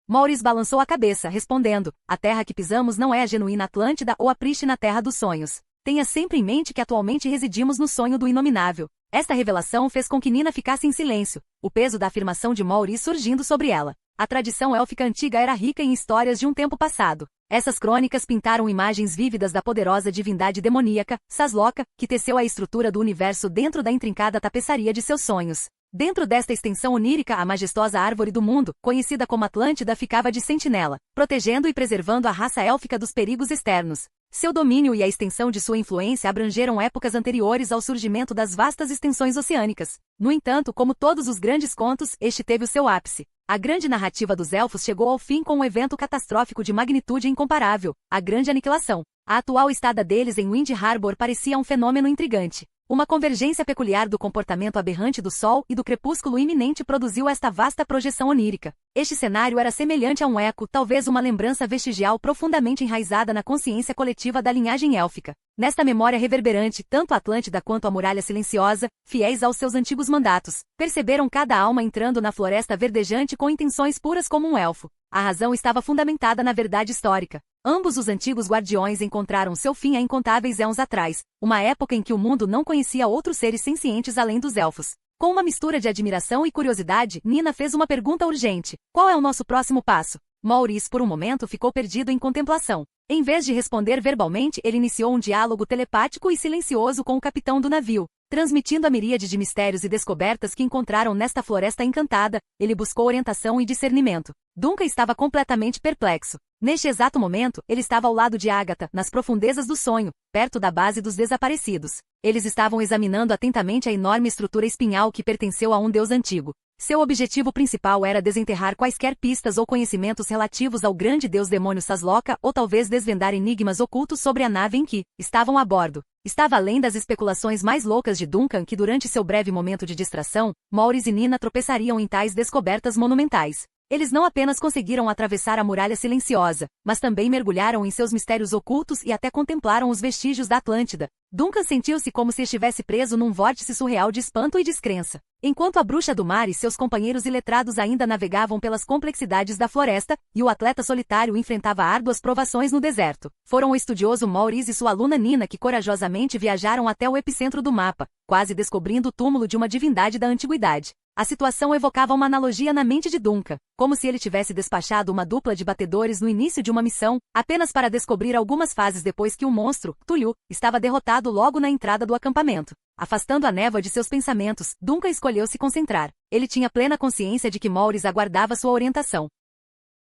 Maurice balançou a cabeça, respondendo, a terra que pisamos não é a genuína Atlântida ou a prístina terra dos sonhos. Tenha sempre em mente que atualmente residimos no sonho do inominável. Esta revelação fez com que Nina ficasse em silêncio, o peso da afirmação de Maurice surgindo sobre ela. A tradição élfica antiga era rica em histórias de um tempo passado. Essas crônicas pintaram imagens vívidas da poderosa divindade demoníaca, Sasloka, que teceu a estrutura do universo dentro da intrincada tapeçaria de seus sonhos. Dentro desta extensão onírica, a majestosa árvore do mundo, conhecida como Atlântida, ficava de sentinela, protegendo e preservando a raça élfica dos perigos externos. Seu domínio e a extensão de sua influência abrangeram épocas anteriores ao surgimento das vastas extensões oceânicas. No entanto, como todos os grandes contos, este teve o seu ápice. A grande narrativa dos elfos chegou ao fim com um evento catastrófico de magnitude incomparável, a Grande Aniquilação. A atual estada deles em Wind Harbor parecia um fenômeno intrigante. Uma convergência peculiar do comportamento aberrante do Sol e do crepúsculo iminente produziu esta vasta projeção onírica. Este cenário era semelhante a um eco, talvez uma lembrança vestigial profundamente enraizada na consciência coletiva da linhagem élfica. Nesta memória reverberante, tanto a Atlântida quanto a Muralha Silenciosa, fiéis aos seus antigos mandatos, perceberam cada alma entrando na floresta verdejante com intenções puras como um elfo. A razão estava fundamentada na verdade histórica. Ambos os antigos guardiões encontraram seu fim há incontáveis éons atrás, uma época em que o mundo não conhecia outros seres sencientes além dos elfos. Com uma mistura de admiração e curiosidade, Nina fez uma pergunta urgente. Qual é o nosso próximo passo? Maurice por um momento ficou perdido em contemplação. Em vez de responder verbalmente, ele iniciou um diálogo telepático e silencioso com o capitão do navio. Transmitindo a miríade de mistérios e descobertas que encontraram nesta floresta encantada, ele buscou orientação e discernimento. Duncan estava completamente perplexo. Neste exato momento, ele estava ao lado de Agatha, nas profundezas do sonho, perto da base dos desaparecidos. Eles estavam examinando atentamente a enorme estrutura espinhal que pertenceu a um deus antigo. Seu objetivo principal era desenterrar quaisquer pistas ou conhecimentos relativos ao grande deus demônio Sasloka ou talvez desvendar enigmas ocultos sobre a nave em que estavam a bordo. Estava além das especulações mais loucas de Duncan que durante seu breve momento de distração, Maurice e Nina tropeçariam em tais descobertas monumentais. Eles não apenas conseguiram atravessar a Muralha Silenciosa, mas também mergulharam em seus mistérios ocultos e até contemplaram os vestígios da Atlântida. Duncan sentiu-se como se estivesse preso num vórtice surreal de espanto e descrença. Enquanto a bruxa do mar e seus companheiros iletrados ainda navegavam pelas complexidades da floresta, e o atleta solitário enfrentava árduas provações no deserto, foram o estudioso Maurice e sua aluna Nina que corajosamente viajaram até o epicentro do mapa, quase descobrindo o túmulo de uma divindade da antiguidade. A situação evocava uma analogia na mente de Duncan, como se ele tivesse despachado uma dupla de batedores no início de uma missão, apenas para descobrir algumas fases depois que o monstro, Cthulhu, estava derrotado logo na entrada do acampamento. Afastando a névoa de seus pensamentos, Duncan escolheu se concentrar. Ele tinha plena consciência de que Maurice aguardava sua orientação.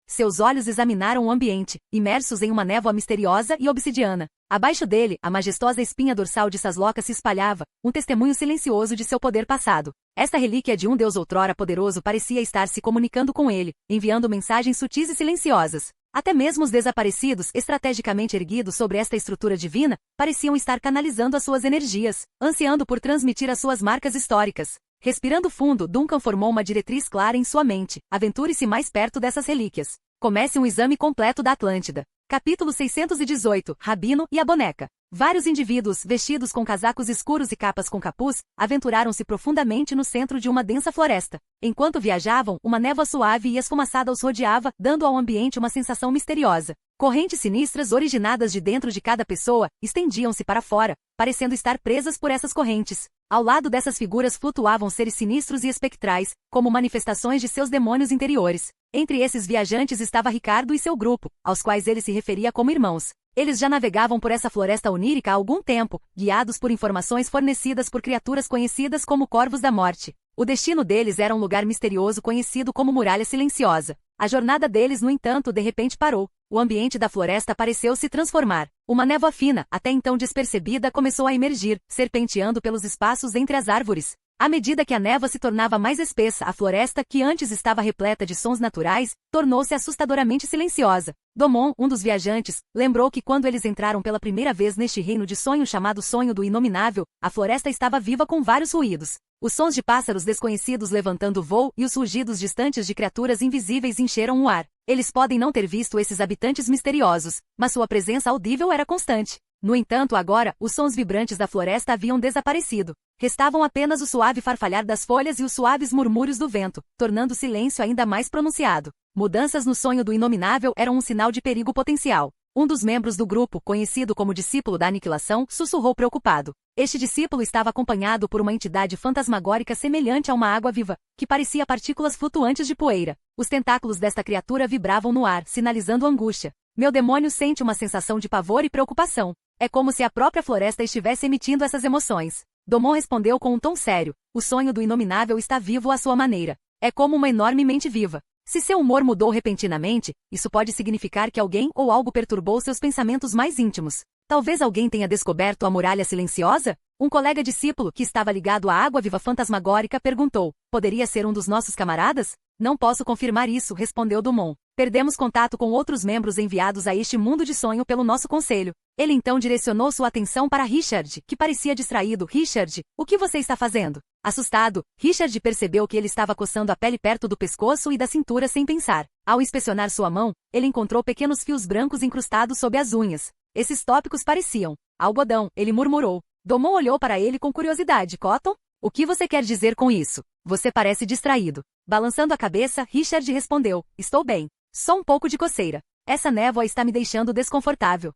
Seus olhos examinaram o ambiente, imersos em uma névoa misteriosa e obsidiana. Abaixo dele, a majestosa espinha dorsal de Sasloka se espalhava, um testemunho silencioso de seu poder passado. Esta relíquia de um deus outrora poderoso parecia estar se comunicando com ele, enviando mensagens sutis e silenciosas. Até mesmo os desaparecidos, estrategicamente erguidos sobre esta estrutura divina, pareciam estar canalizando as suas energias, ansiando por transmitir as suas marcas históricas. Respirando fundo, Duncan formou uma diretriz clara em sua mente. Aventure-se mais perto dessas relíquias. Comece um exame completo da Atlântida. Capítulo 618, Rabino e a Boneca. Vários indivíduos, vestidos com casacos escuros e capas com capuz, aventuraram-se profundamente no centro de uma densa floresta. Enquanto viajavam, uma névoa suave e esfumaçada os rodeava, dando ao ambiente uma sensação misteriosa. Correntes sinistras originadas de dentro de cada pessoa, estendiam-se para fora, parecendo estar presas por essas correntes. Ao lado dessas figuras flutuavam seres sinistros e espectrais, como manifestações de seus demônios interiores. Entre esses viajantes estava Ricardo e seu grupo, aos quais ele se referia como irmãos. Eles já navegavam por essa floresta onírica há algum tempo, guiados por informações fornecidas por criaturas conhecidas como Corvos da Morte. O destino deles era um lugar misterioso conhecido como Muralha Silenciosa. A jornada deles, no entanto, de repente parou. O ambiente da floresta pareceu se transformar. Uma névoa fina, até então despercebida, começou a emergir, serpenteando pelos espaços entre as árvores. À medida que a névoa se tornava mais espessa, a floresta, que antes estava repleta de sons naturais, tornou-se assustadoramente silenciosa. Domon, um dos viajantes, lembrou que quando eles entraram pela primeira vez neste reino de sonho chamado Sonho do Inominável, a floresta estava viva com vários ruídos. Os sons de pássaros desconhecidos levantando voo e os rugidos distantes de criaturas invisíveis encheram o ar. Eles podem não ter visto esses habitantes misteriosos, mas sua presença audível era constante. No entanto, agora, os sons vibrantes da floresta haviam desaparecido. Restavam apenas o suave farfalhar das folhas e os suaves murmúrios do vento, tornando o silêncio ainda mais pronunciado. Mudanças no sonho do inominável eram um sinal de perigo potencial. Um dos membros do grupo, conhecido como discípulo da aniquilação, sussurrou preocupado. Este discípulo estava acompanhado por uma entidade fantasmagórica semelhante a uma água viva, que parecia partículas flutuantes de poeira. Os tentáculos desta criatura vibravam no ar, sinalizando angústia. Meu demônio sente uma sensação de pavor e preocupação. É como se a própria floresta estivesse emitindo essas emoções. Domon respondeu com um tom sério. O sonho do inominável está vivo à sua maneira. É como uma enorme mente viva. Se seu humor mudou repentinamente, isso pode significar que alguém ou algo perturbou seus pensamentos mais íntimos. Talvez alguém tenha descoberto a muralha silenciosa? Um colega discípulo que estava ligado à água viva fantasmagórica perguntou. Poderia ser um dos nossos camaradas? Não posso confirmar isso, respondeu Dumont. Perdemos contato com outros membros enviados a este mundo de sonho pelo nosso conselho. Ele então direcionou sua atenção para Richard, que parecia distraído. Richard, o que você está fazendo? Assustado, Richard percebeu que ele estava coçando a pele perto do pescoço e da cintura sem pensar. Ao inspecionar sua mão, ele encontrou pequenos fios brancos incrustados sob as unhas. Esses tópicos pareciam algodão, ele murmurou. Domon olhou para ele com curiosidade. Cotton? O que você quer dizer com isso? Você parece distraído. Balançando a cabeça, Richard respondeu. Estou bem. Só um pouco de coceira. Essa névoa está me deixando desconfortável.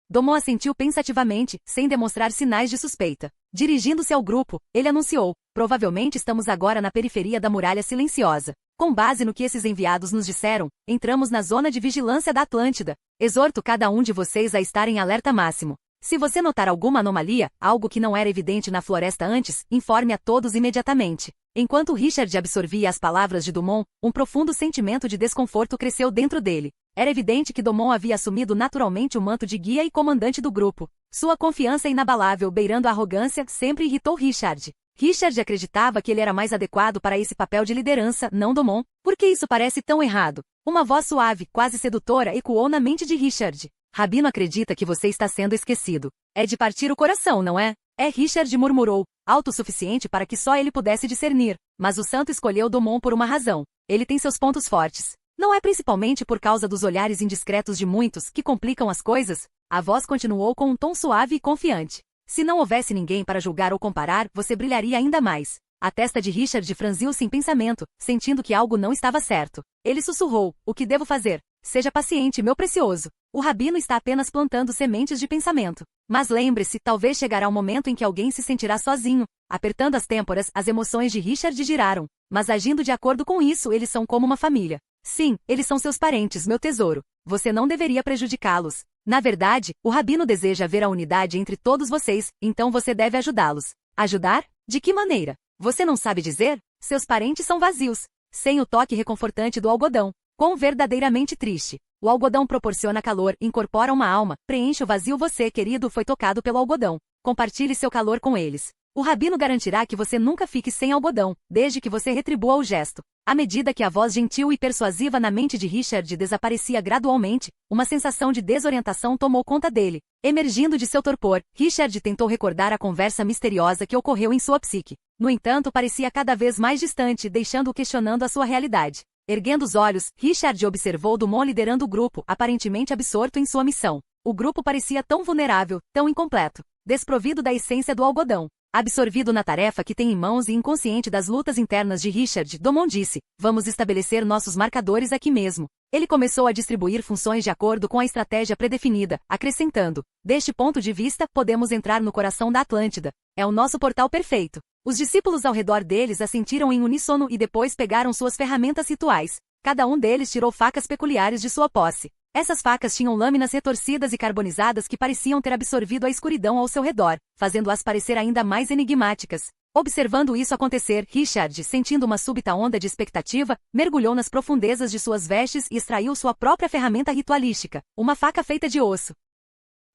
Domon assentiu pensativamente, sem demonstrar sinais de suspeita. Dirigindo-se ao grupo, ele anunciou. Provavelmente estamos agora na periferia da muralha silenciosa. Com base no que esses enviados nos disseram, entramos na zona de vigilância da Atlântida. Exorto cada um de vocês a estar em alerta máximo. Se você notar alguma anomalia, algo que não era evidente na floresta antes, informe a todos imediatamente. Enquanto Richard absorvia as palavras de Dumont, um profundo sentimento de desconforto cresceu dentro dele. Era evidente que Dumont havia assumido naturalmente o manto de guia e comandante do grupo. Sua confiança inabalável, beirando a arrogância, sempre irritou Richard. Richard acreditava que ele era mais adequado para esse papel de liderança, não Dumont. Por que isso parece tão errado? Uma voz suave, quase sedutora, ecoou na mente de Richard. Rabino acredita que você está sendo esquecido. É de partir o coração, não é? É, Richard murmurou, autossuficiente para que só ele pudesse discernir. Mas o santo escolheu Dumont por uma razão. Ele tem seus pontos fortes. Não é principalmente por causa dos olhares indiscretos de muitos que complicam as coisas? A voz continuou com um tom suave e confiante. Se não houvesse ninguém para julgar ou comparar, você brilharia ainda mais. A testa de Richard franziu-se em pensamento, sentindo que algo não estava certo. Ele sussurrou, o que devo fazer? Seja paciente, meu precioso. O rabino está apenas plantando sementes de pensamento. Mas lembre-se, talvez chegará um momento em que alguém se sentirá sozinho. Apertando as têmporas, as emoções de Richard giraram. Mas agindo de acordo com isso, eles são como uma família. Sim, eles são seus parentes, meu tesouro. Você não deveria prejudicá-los. Na verdade, o rabino deseja ver a unidade entre todos vocês, então você deve ajudá-los. Ajudar? De que maneira? Você não sabe dizer? Seus parentes são vazios, sem o toque reconfortante do algodão. Quão verdadeiramente triste. O algodão proporciona calor, incorpora uma alma, preenche o vazio. Você, querido, foi tocado pelo algodão. Compartilhe seu calor com eles. O rabino garantirá que você nunca fique sem algodão, desde que você retribua o gesto. À medida que a voz gentil e persuasiva na mente de Richard desaparecia gradualmente, uma sensação de desorientação tomou conta dele. Emergindo de seu torpor, Richard tentou recordar a conversa misteriosa que ocorreu em sua psique. No entanto, parecia cada vez mais distante, deixando-o questionando a sua realidade. Erguendo os olhos, Richard observou Dumont liderando o grupo, aparentemente absorto em sua missão. O grupo parecia tão vulnerável, tão incompleto, desprovido da essência do algodão. Absorvido na tarefa que tem em mãos e inconsciente das lutas internas de Richard, Dumont disse, vamos estabelecer nossos marcadores aqui mesmo. Ele começou a distribuir funções de acordo com a estratégia predefinida, acrescentando, deste ponto de vista, podemos entrar no coração da Atlântida. É o nosso portal perfeito. Os discípulos ao redor deles assentiram em uníssono e depois pegaram suas ferramentas rituais. Cada um deles tirou facas peculiares de sua posse. Essas facas tinham lâminas retorcidas e carbonizadas que pareciam ter absorvido a escuridão ao seu redor, fazendo-as parecer ainda mais enigmáticas. Observando isso acontecer, Richard, sentindo uma súbita onda de expectativa, mergulhou nas profundezas de suas vestes e extraiu sua própria ferramenta ritualística, uma faca feita de osso.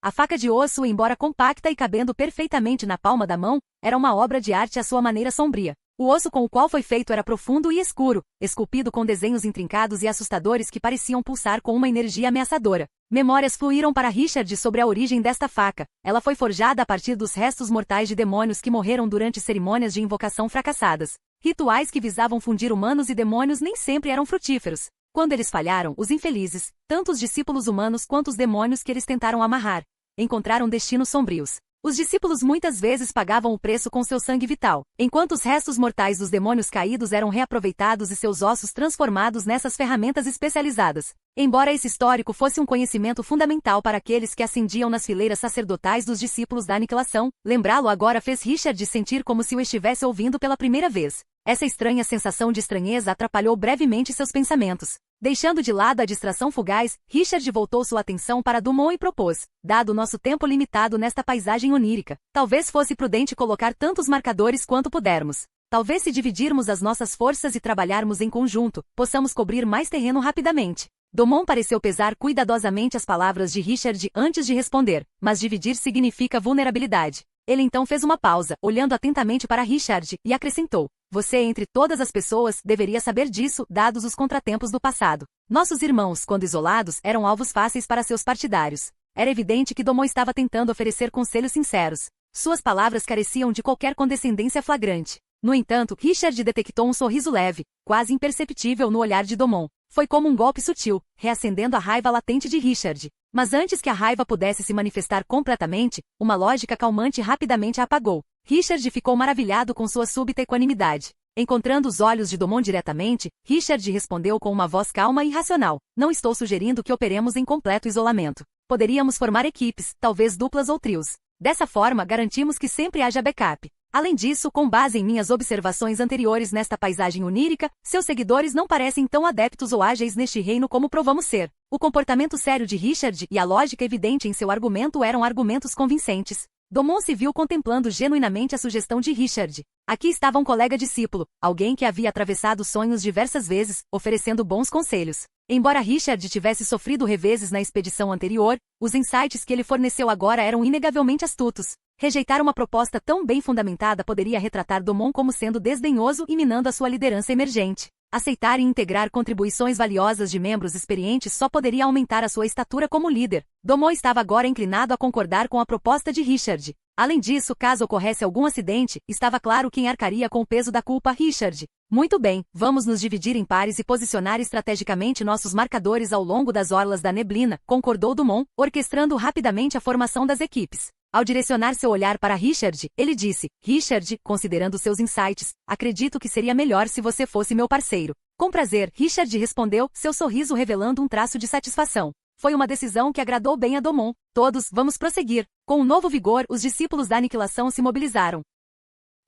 A faca de osso, embora compacta e cabendo perfeitamente na palma da mão, era uma obra de arte à sua maneira sombria. O osso com o qual foi feito era profundo e escuro, esculpido com desenhos intrincados e assustadores que pareciam pulsar com uma energia ameaçadora. Memórias fluíram para Richard sobre a origem desta faca. Ela foi forjada a partir dos restos mortais de demônios que morreram durante cerimônias de invocação fracassadas. Rituais que visavam fundir humanos e demônios nem sempre eram frutíferos. Quando eles falharam, os infelizes, tanto os discípulos humanos quanto os demônios que eles tentaram amarrar, encontraram destinos sombrios. Os discípulos muitas vezes pagavam o preço com seu sangue vital, enquanto os restos mortais dos demônios caídos eram reaproveitados e seus ossos transformados nessas ferramentas especializadas. Embora esse histórico fosse um conhecimento fundamental para aqueles que ascendiam nas fileiras sacerdotais dos discípulos da aniquilação, lembrá-lo agora fez Richard sentir como se o estivesse ouvindo pela primeira vez. Essa estranha sensação de estranheza atrapalhou brevemente seus pensamentos. Deixando de lado a distração fugaz, Richard voltou sua atenção para Dumont e propôs: dado nosso tempo limitado nesta paisagem onírica, talvez fosse prudente colocar tantos marcadores quanto pudermos. Talvez se dividirmos as nossas forças e trabalharmos em conjunto, possamos cobrir mais terreno rapidamente. Dumont pareceu pesar cuidadosamente as palavras de Richard antes de responder, mas dividir significa vulnerabilidade. Ele então fez uma pausa, olhando atentamente para Richard, e acrescentou: você, entre todas as pessoas, deveria saber disso, dados os contratempos do passado. Nossos irmãos, quando isolados, eram alvos fáceis para seus partidários. Era evidente que Dumont estava tentando oferecer conselhos sinceros. Suas palavras careciam de qualquer condescendência flagrante. No entanto, Richard detectou um sorriso leve, quase imperceptível no olhar de Dumont. Foi como um golpe sutil, reacendendo a raiva latente de Richard. Mas antes que a raiva pudesse se manifestar completamente, uma lógica calmante rapidamente a apagou. Richard ficou maravilhado com sua súbita equanimidade. Encontrando os olhos de Dumont diretamente, Richard respondeu com uma voz calma e racional: não estou sugerindo que operemos em completo isolamento. Poderíamos formar equipes, talvez duplas ou trios. Dessa forma, garantimos que sempre haja backup. Além disso, com base em minhas observações anteriores nesta paisagem onírica, seus seguidores não parecem tão adeptos ou ágeis neste reino como provamos ser. O comportamento sério de Richard e a lógica evidente em seu argumento eram argumentos convincentes. Dumont se viu contemplando genuinamente a sugestão de Richard. Aqui estava um colega discípulo, alguém que havia atravessado sonhos diversas vezes, oferecendo bons conselhos. Embora Richard tivesse sofrido reveses na expedição anterior, os insights que ele forneceu agora eram inegavelmente astutos. Rejeitar uma proposta tão bem fundamentada poderia retratar Dumont como sendo desdenhoso e minando a sua liderança emergente. Aceitar e integrar contribuições valiosas de membros experientes só poderia aumentar a sua estatura como líder. Dumont estava agora inclinado a concordar com a proposta de Richard. Além disso, caso ocorresse algum acidente, estava claro quem arcaria com o peso da culpa: Richard. Muito bem, vamos nos dividir em pares e posicionar estrategicamente nossos marcadores ao longo das orlas da neblina, concordou Dumont, orquestrando rapidamente a formação das equipes. Ao direcionar seu olhar para Richard, ele disse: Richard, considerando seus insights, acredito que seria melhor se você fosse meu parceiro. Com prazer, Richard respondeu, seu sorriso revelando um traço de satisfação. Foi uma decisão que agradou bem a Dumont. Todos, vamos prosseguir. Com um novo vigor, os discípulos da aniquilação se mobilizaram.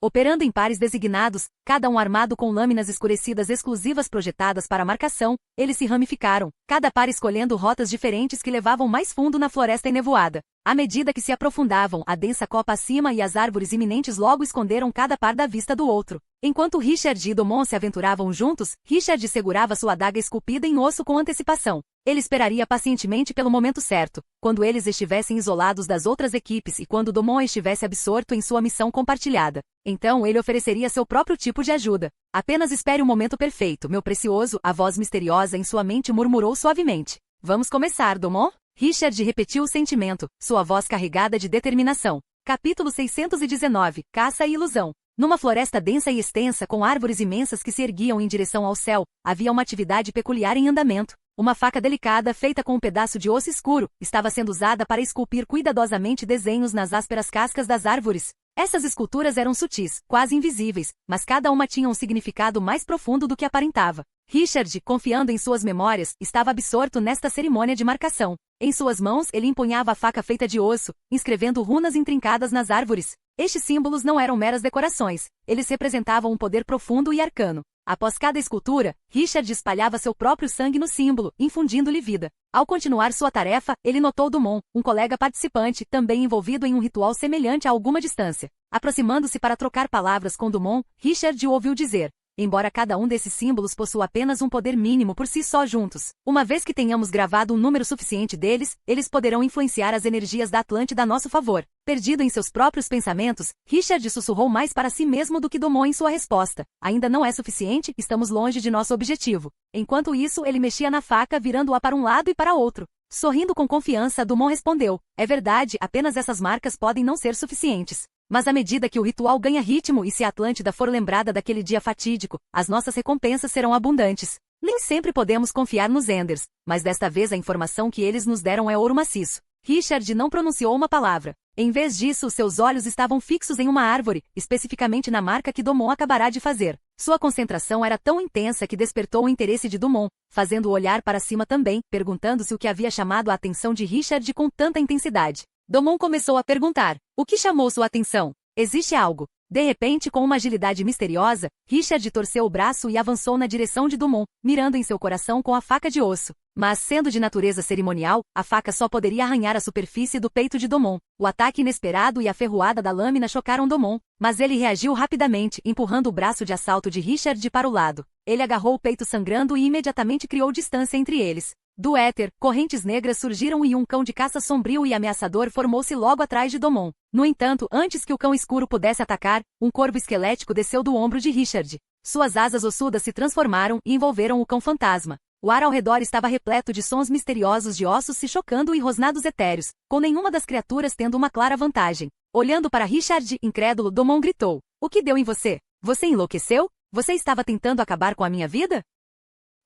Operando em pares designados, cada um armado com lâminas escurecidas exclusivas projetadas para marcação, eles se ramificaram, cada par escolhendo rotas diferentes que levavam mais fundo na floresta enevoada. À medida que se aprofundavam, a densa copa acima e as árvores iminentes logo esconderam cada par da vista do outro. Enquanto Richard e Dumont se aventuravam juntos, Richard segurava sua adaga esculpida em osso com antecipação. Ele esperaria pacientemente pelo momento certo, quando eles estivessem isolados das outras equipes e quando Dumont estivesse absorto em sua missão compartilhada. Então ele ofereceria seu próprio tipo de ajuda. Apenas espere o momento perfeito, meu precioso, a voz misteriosa em sua mente murmurou suavemente. Vamos começar, Dumont? Richard repetiu o sentimento, sua voz carregada de determinação. Capítulo 619, Caça e Ilusão. Numa floresta densa e extensa com árvores imensas que se erguiam em direção ao céu, havia uma atividade peculiar em andamento. Uma faca delicada feita com um pedaço de osso escuro, estava sendo usada para esculpir cuidadosamente desenhos nas ásperas cascas das árvores. Essas esculturas eram sutis, quase invisíveis, mas cada uma tinha um significado mais profundo do que aparentava. Richard, confiando em suas memórias, estava absorto nesta cerimônia de marcação. Em suas mãos, ele empunhava a faca feita de osso, inscrevendo runas intrincadas nas árvores. Estes símbolos não eram meras decorações, eles representavam um poder profundo e arcano. Após cada escultura, Richard espalhava seu próprio sangue no símbolo, infundindo-lhe vida. Ao continuar sua tarefa, ele notou Dumont, um colega participante, também envolvido em um ritual semelhante a alguma distância. Aproximando-se para trocar palavras com Dumont, Richard o ouviu dizer: embora cada um desses símbolos possua apenas um poder mínimo por si só juntos, uma vez que tenhamos gravado um número suficiente deles, eles poderão influenciar as energias da Atlântida a nosso favor. Perdido em seus próprios pensamentos, Richard sussurrou mais para si mesmo do que Dumont em sua resposta. Ainda não é suficiente, estamos longe de nosso objetivo. Enquanto isso, ele mexia na faca, virando-a para um lado e para outro. Sorrindo com confiança, Dumont respondeu: é verdade, apenas essas marcas podem não ser suficientes. Mas à medida que o ritual ganha ritmo e se a Atlântida for lembrada daquele dia fatídico, as nossas recompensas serão abundantes. Nem sempre podemos confiar nos Enders, mas desta vez a informação que eles nos deram é ouro maciço. Richard não pronunciou uma palavra. Em vez disso, seus olhos estavam fixos em uma árvore, especificamente na marca que Dumont acabará de fazer. Sua concentração era tão intensa que despertou o interesse de Dumont, fazendo-o olhar para cima também, perguntando-se o que havia chamado a atenção de Richard com tanta intensidade. Dumont começou a perguntar: o que chamou sua atenção? Existe algo? De repente, com uma agilidade misteriosa, Richard torceu o braço e avançou na direção de Dumont, mirando em seu coração com a faca de osso. Mas, sendo de natureza cerimonial, a faca só poderia arranhar a superfície do peito de Dumont. O ataque inesperado e a ferroada da lâmina chocaram Dumont, mas ele reagiu rapidamente, empurrando o braço de assalto de Richard para o lado. Ele agarrou o peito sangrando e imediatamente criou distância entre eles. Do éter, correntes negras surgiram e um cão de caça sombrio e ameaçador formou-se logo atrás de Dumont. No entanto, antes que o cão escuro pudesse atacar, um corvo esquelético desceu do ombro de Richard. Suas asas ossudas se transformaram e envolveram o cão fantasma. O ar ao redor estava repleto de sons misteriosos de ossos se chocando e rosnados etéreos, com nenhuma das criaturas tendo uma clara vantagem. Olhando para Richard, incrédulo, Dumont gritou: o que deu em você? Você enlouqueceu? Você estava tentando acabar com a minha vida?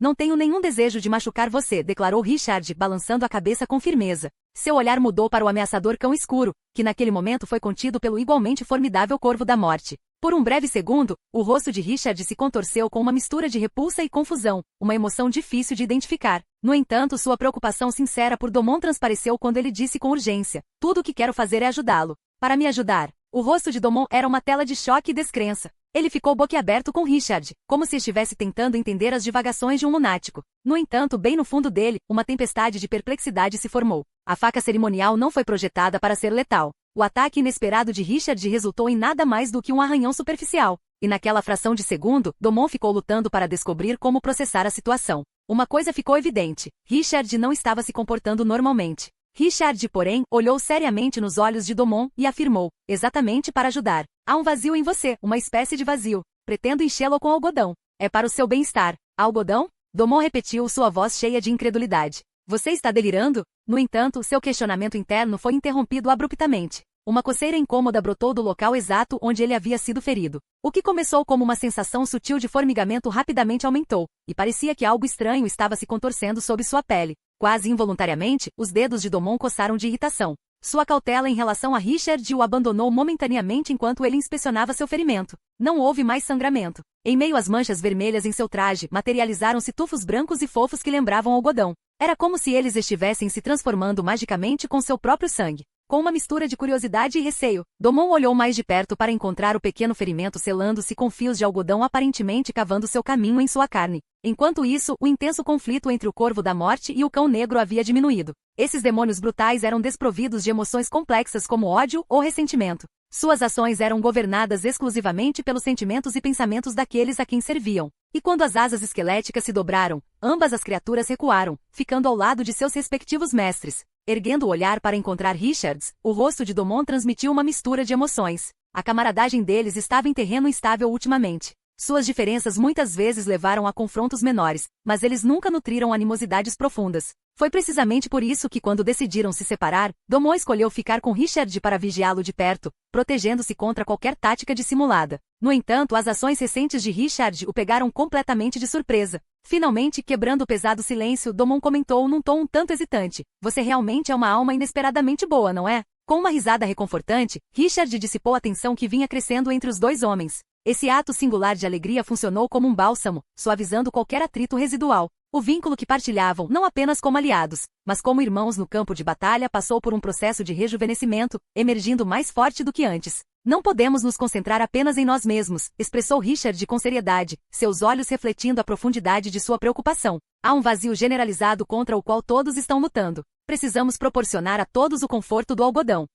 Não tenho nenhum desejo de machucar você, declarou Richard, balançando a cabeça com firmeza. Seu olhar mudou para o ameaçador cão escuro, que naquele momento foi contido pelo igualmente formidável corvo da morte. Por um breve segundo, o rosto de Richard se contorceu com uma mistura de repulsa e confusão, uma emoção difícil de identificar. No entanto, sua preocupação sincera por Dumont transpareceu quando ele disse com urgência: tudo o que quero fazer é ajudá-lo. Para me ajudar. O rosto de Dumont era uma tela de choque e descrença. Ele ficou boquiaberto com Richard, como se estivesse tentando entender as divagações de um lunático. No entanto, bem no fundo dele, uma tempestade de perplexidade se formou. A faca cerimonial não foi projetada para ser letal. O ataque inesperado de Richard resultou em nada mais do que um arranhão superficial. E naquela fração de segundo, Dumont ficou lutando para descobrir como processar a situação. Uma coisa ficou evidente: Richard não estava se comportando normalmente. Richard, porém, olhou seriamente nos olhos de Dumont e afirmou: exatamente para ajudar. Há um vazio em você, uma espécie de vazio. Pretendo enchê-lo com algodão. É para o seu bem-estar. Algodão? Dumont repetiu, sua voz cheia de incredulidade. Você está delirando? No entanto, seu questionamento interno foi interrompido abruptamente. Uma coceira incômoda brotou do local exato onde ele havia sido ferido. O que começou como uma sensação sutil de formigamento rapidamente aumentou, e parecia que algo estranho estava se contorcendo sob sua pele. Quase involuntariamente, os dedos de Dumont coçaram de irritação. Sua cautela em relação a Richard o abandonou momentaneamente enquanto ele inspecionava seu ferimento. Não houve mais sangramento. Em meio às manchas vermelhas em seu traje, materializaram-se tufos brancos e fofos que lembravam algodão. Era como se eles estivessem se transformando magicamente com seu próprio sangue. Com uma mistura de curiosidade e receio, Dumont olhou mais de perto para encontrar o pequeno ferimento selando-se com fios de algodão aparentemente cavando seu caminho em sua carne. Enquanto isso, o intenso conflito entre o corvo da morte e o cão negro havia diminuído. Esses demônios brutais eram desprovidos de emoções complexas como ódio ou ressentimento. Suas ações eram governadas exclusivamente pelos sentimentos e pensamentos daqueles a quem serviam. E quando as asas esqueléticas se dobraram, ambas as criaturas recuaram, ficando ao lado de seus respectivos mestres. Erguendo o olhar para encontrar Richards, o rosto de Dumont transmitiu uma mistura de emoções. A camaradagem deles estava em terreno instável ultimamente. Suas diferenças muitas vezes levaram a confrontos menores, mas eles nunca nutriram animosidades profundas. Foi precisamente por isso que quando decidiram se separar, Dumont escolheu ficar com Richard para vigiá-lo de perto, protegendo-se contra qualquer tática dissimulada. No entanto, as ações recentes de Richard o pegaram completamente de surpresa. Finalmente, quebrando o pesado silêncio, Dumont comentou num tom um tanto hesitante: você realmente é uma alma inesperadamente boa, não é? Com uma risada reconfortante, Richard dissipou a tensão que vinha crescendo entre os dois homens. Esse ato singular de alegria funcionou como um bálsamo, suavizando qualquer atrito residual. O vínculo que partilhavam, não apenas como aliados, mas como irmãos no campo de batalha, passou por um processo de rejuvenescimento, emergindo mais forte do que antes. Não podemos nos concentrar apenas em nós mesmos, expressou Richard com seriedade, seus olhos refletindo a profundidade de sua preocupação. Há um vazio generalizado contra o qual todos estão lutando. Precisamos proporcionar a todos o conforto do algodão.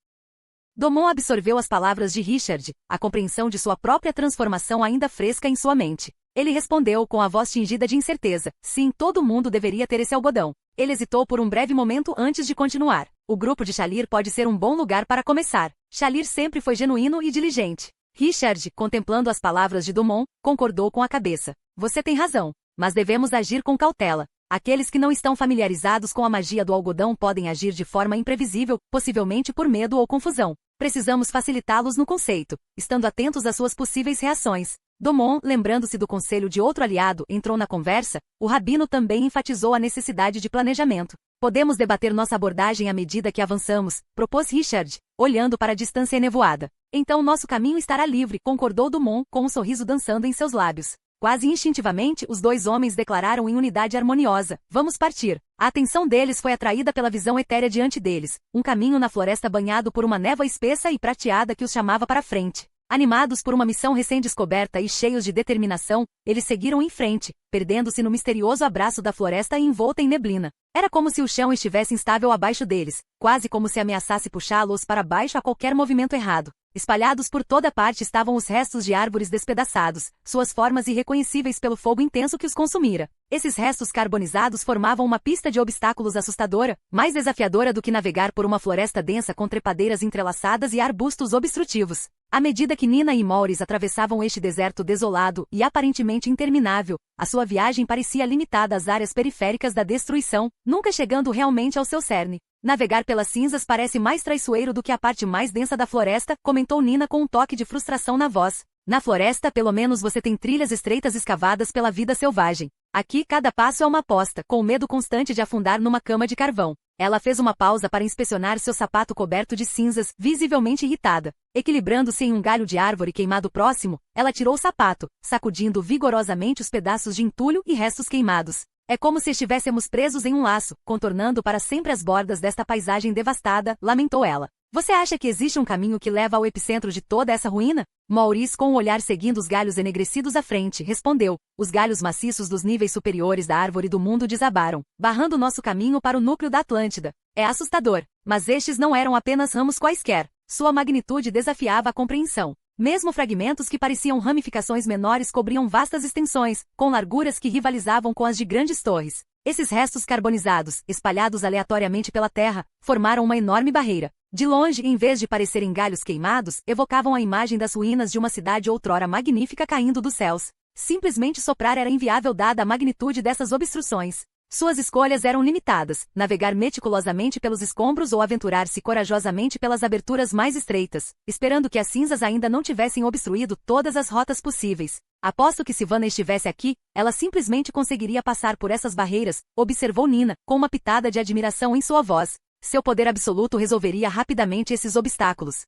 Dumont absorveu as palavras de Richard, a compreensão de sua própria transformação ainda fresca em sua mente. Ele respondeu com a voz tingida de incerteza: sim, todo mundo deveria ter esse algodão. Ele hesitou por um breve momento antes de continuar. O grupo de Shalir pode ser um bom lugar para começar. Shalir sempre foi genuíno e diligente. Richard, contemplando as palavras de Dumont, concordou com a cabeça. Você tem razão, mas devemos agir com cautela. Aqueles que não estão familiarizados com a magia do algodão podem agir de forma imprevisível, possivelmente por medo ou confusão. Precisamos facilitá-los no conceito, estando atentos às suas possíveis reações. Domon, lembrando-se do conselho de outro aliado, entrou na conversa. O rabino também enfatizou a necessidade de planejamento. Podemos debater nossa abordagem à medida que avançamos, propôs Richard, olhando para a distância enevoada. Então nosso caminho estará livre, concordou Domon, com um sorriso dançando em seus lábios. Quase instintivamente, os dois homens declararam em unidade harmoniosa: vamos partir. A atenção deles foi atraída pela visão etérea diante deles, um caminho na floresta banhado por uma névoa espessa e prateada que os chamava para frente. Animados por uma missão recém-descoberta e cheios de determinação, eles seguiram em frente, perdendo-se no misterioso abraço da floresta envolta em neblina. Era como se o chão estivesse instável abaixo deles, quase como se ameaçasse puxá-los para baixo a qualquer movimento errado. Espalhados por toda parte estavam os restos de árvores despedaçados, suas formas irreconhecíveis pelo fogo intenso que os consumira. Esses restos carbonizados formavam uma pista de obstáculos assustadora, mais desafiadora do que navegar por uma floresta densa com trepadeiras entrelaçadas e arbustos obstrutivos. À medida que Nina e Maurice atravessavam este deserto desolado e aparentemente interminável, a sua viagem parecia limitada às áreas periféricas da destruição, nunca chegando realmente ao seu cerne. Navegar pelas cinzas parece mais traiçoeiro do que a parte mais densa da floresta, comentou Nina com um toque de frustração na voz. Na floresta, pelo menos você tem trilhas estreitas escavadas pela vida selvagem. Aqui, cada passo é uma aposta, com o medo constante de afundar numa cama de carvão. Ela fez uma pausa para inspecionar seu sapato coberto de cinzas, visivelmente irritada. Equilibrando-se em um galho de árvore queimado próximo, ela tirou o sapato, sacudindo vigorosamente os pedaços de entulho e restos queimados. É como se estivéssemos presos em um laço, contornando para sempre as bordas desta paisagem devastada, lamentou ela. Você acha que existe um caminho que leva ao epicentro de toda essa ruína? Maurice, com o olhar seguindo os galhos enegrecidos à frente, respondeu. Os galhos maciços dos níveis superiores da árvore do mundo desabaram, barrando nosso caminho para o núcleo da Atlântida. É assustador, mas estes não eram apenas ramos quaisquer. Sua magnitude desafiava a compreensão. Mesmo fragmentos que pareciam ramificações menores cobriam vastas extensões, com larguras que rivalizavam com as de grandes torres. Esses restos carbonizados, espalhados aleatoriamente pela terra, formaram uma enorme barreira. De longe, em vez de parecerem galhos queimados, evocavam a imagem das ruínas de uma cidade outrora magnífica caindo dos céus. Simplesmente soprar era inviável dada a magnitude dessas obstruções. Suas escolhas eram limitadas: navegar meticulosamente pelos escombros ou aventurar-se corajosamente pelas aberturas mais estreitas, esperando que as cinzas ainda não tivessem obstruído todas as rotas possíveis. Aposto que se Vanna estivesse aqui, ela simplesmente conseguiria passar por essas barreiras, observou Nina, com uma pitada de admiração em sua voz. Seu poder absoluto resolveria rapidamente esses obstáculos.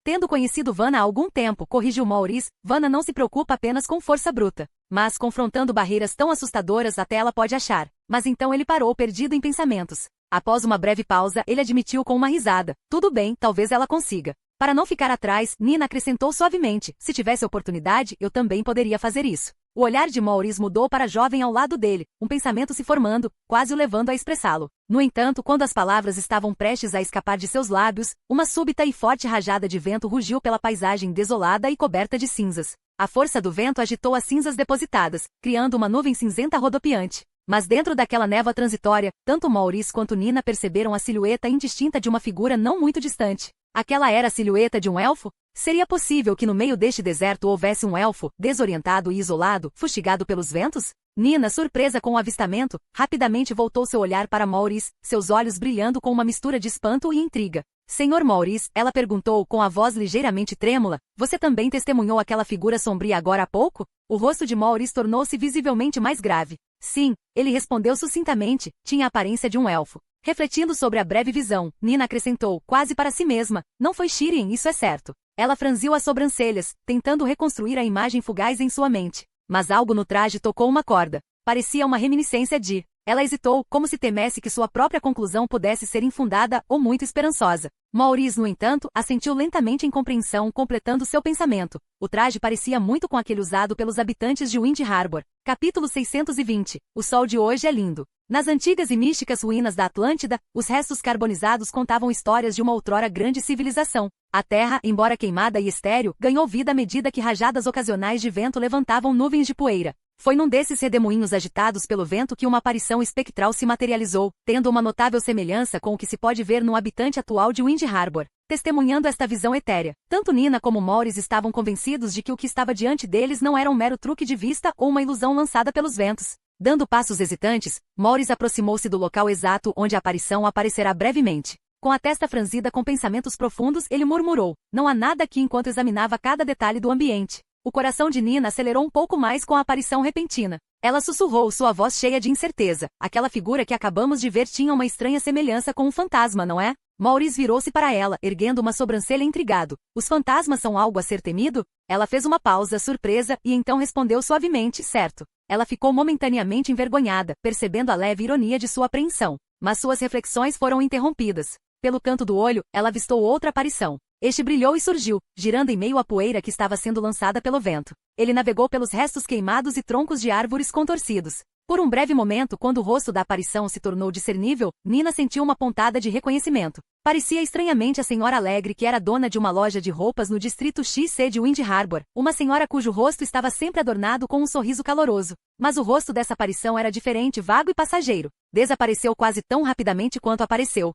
Tendo conhecido Vanna há algum tempo, corrigiu Maurice, Vanna não se preocupa apenas com força bruta, mas confrontando barreiras tão assustadoras até ela pode achar. Mas então ele parou perdido em pensamentos. Após uma breve pausa, ele admitiu com uma risada. Tudo bem, talvez ela consiga. Para não ficar atrás, Nina acrescentou suavemente. Se tivesse oportunidade, eu também poderia fazer isso. O olhar de Maurice mudou para a jovem ao lado dele, um pensamento se formando, quase o levando a expressá-lo. No entanto, quando as palavras estavam prestes a escapar de seus lábios, uma súbita e forte rajada de vento rugiu pela paisagem desolada e coberta de cinzas. A força do vento agitou as cinzas depositadas, criando uma nuvem cinzenta rodopiante. Mas dentro daquela névoa transitória, tanto Maurice quanto Nina perceberam a silhueta indistinta de uma figura não muito distante. Aquela era a silhueta de um elfo? Seria possível que no meio deste deserto houvesse um elfo, desorientado e isolado, fustigado pelos ventos? Nina, surpresa com o avistamento, rapidamente voltou seu olhar para Maurice, seus olhos brilhando com uma mistura de espanto e intriga. Senhor Maurice, ela perguntou com a voz ligeiramente trêmula, você também testemunhou aquela figura sombria agora há pouco? O rosto de Maurice tornou-se visivelmente mais grave. Sim, ele respondeu sucintamente, tinha a aparência de um elfo. Refletindo sobre a breve visão, Nina acrescentou, quase para si mesma, não foi Shireen, isso é certo. Ela franziu as sobrancelhas, tentando reconstruir a imagem fugaz em sua mente. Mas algo no traje tocou uma corda. Parecia uma reminiscência de... Ela hesitou, como se temesse que sua própria conclusão pudesse ser infundada ou muito esperançosa. Maurice, no entanto, assentiu lentamente em compreensão, completando seu pensamento. O traje parecia muito com aquele usado pelos habitantes de Wind Harbor. Capítulo 620. O sol de hoje é lindo. Nas antigas e místicas ruínas da Atlântida, os restos carbonizados contavam histórias de uma outrora grande civilização. A terra, embora queimada e estéril, ganhou vida à medida que rajadas ocasionais de vento levantavam nuvens de poeira. Foi num desses redemoinhos agitados pelo vento que uma aparição espectral se materializou, tendo uma notável semelhança com o que se pode ver no habitante atual de Wind Harbor. Testemunhando esta visão etérea, tanto Nina como Maurice estavam convencidos de que o que estava diante deles não era um mero truque de vista ou uma ilusão lançada pelos ventos. Dando passos hesitantes, Maurice aproximou-se do local exato onde a aparição aparecerá brevemente. Com a testa franzida com pensamentos profundos, ele murmurou, não há nada aqui enquanto examinava cada detalhe do ambiente. O coração de Nina acelerou um pouco mais com a aparição repentina. Ela sussurrou, sua voz cheia de incerteza. Aquela figura que acabamos de ver tinha uma estranha semelhança com um fantasma, não é? Maurice virou-se para ela, erguendo uma sobrancelha intrigado. Os fantasmas são algo a ser temido? Ela fez uma pausa, surpresa, e então respondeu suavemente, certo. Ela ficou momentaneamente envergonhada, percebendo a leve ironia de sua apreensão. Mas suas reflexões foram interrompidas. Pelo canto do olho, ela avistou outra aparição. Este brilhou e surgiu, girando em meio à poeira que estava sendo lançada pelo vento. Ele navegou pelos restos queimados e troncos de árvores contorcidos. Por um breve momento, quando o rosto da aparição se tornou discernível, Nina sentiu uma pontada de reconhecimento. Parecia estranhamente a senhora alegre que era dona de uma loja de roupas no distrito XC de Wind Harbor, uma senhora cujo rosto estava sempre adornado com um sorriso caloroso. Mas o rosto dessa aparição era diferente, vago e passageiro. Desapareceu quase tão rapidamente quanto apareceu.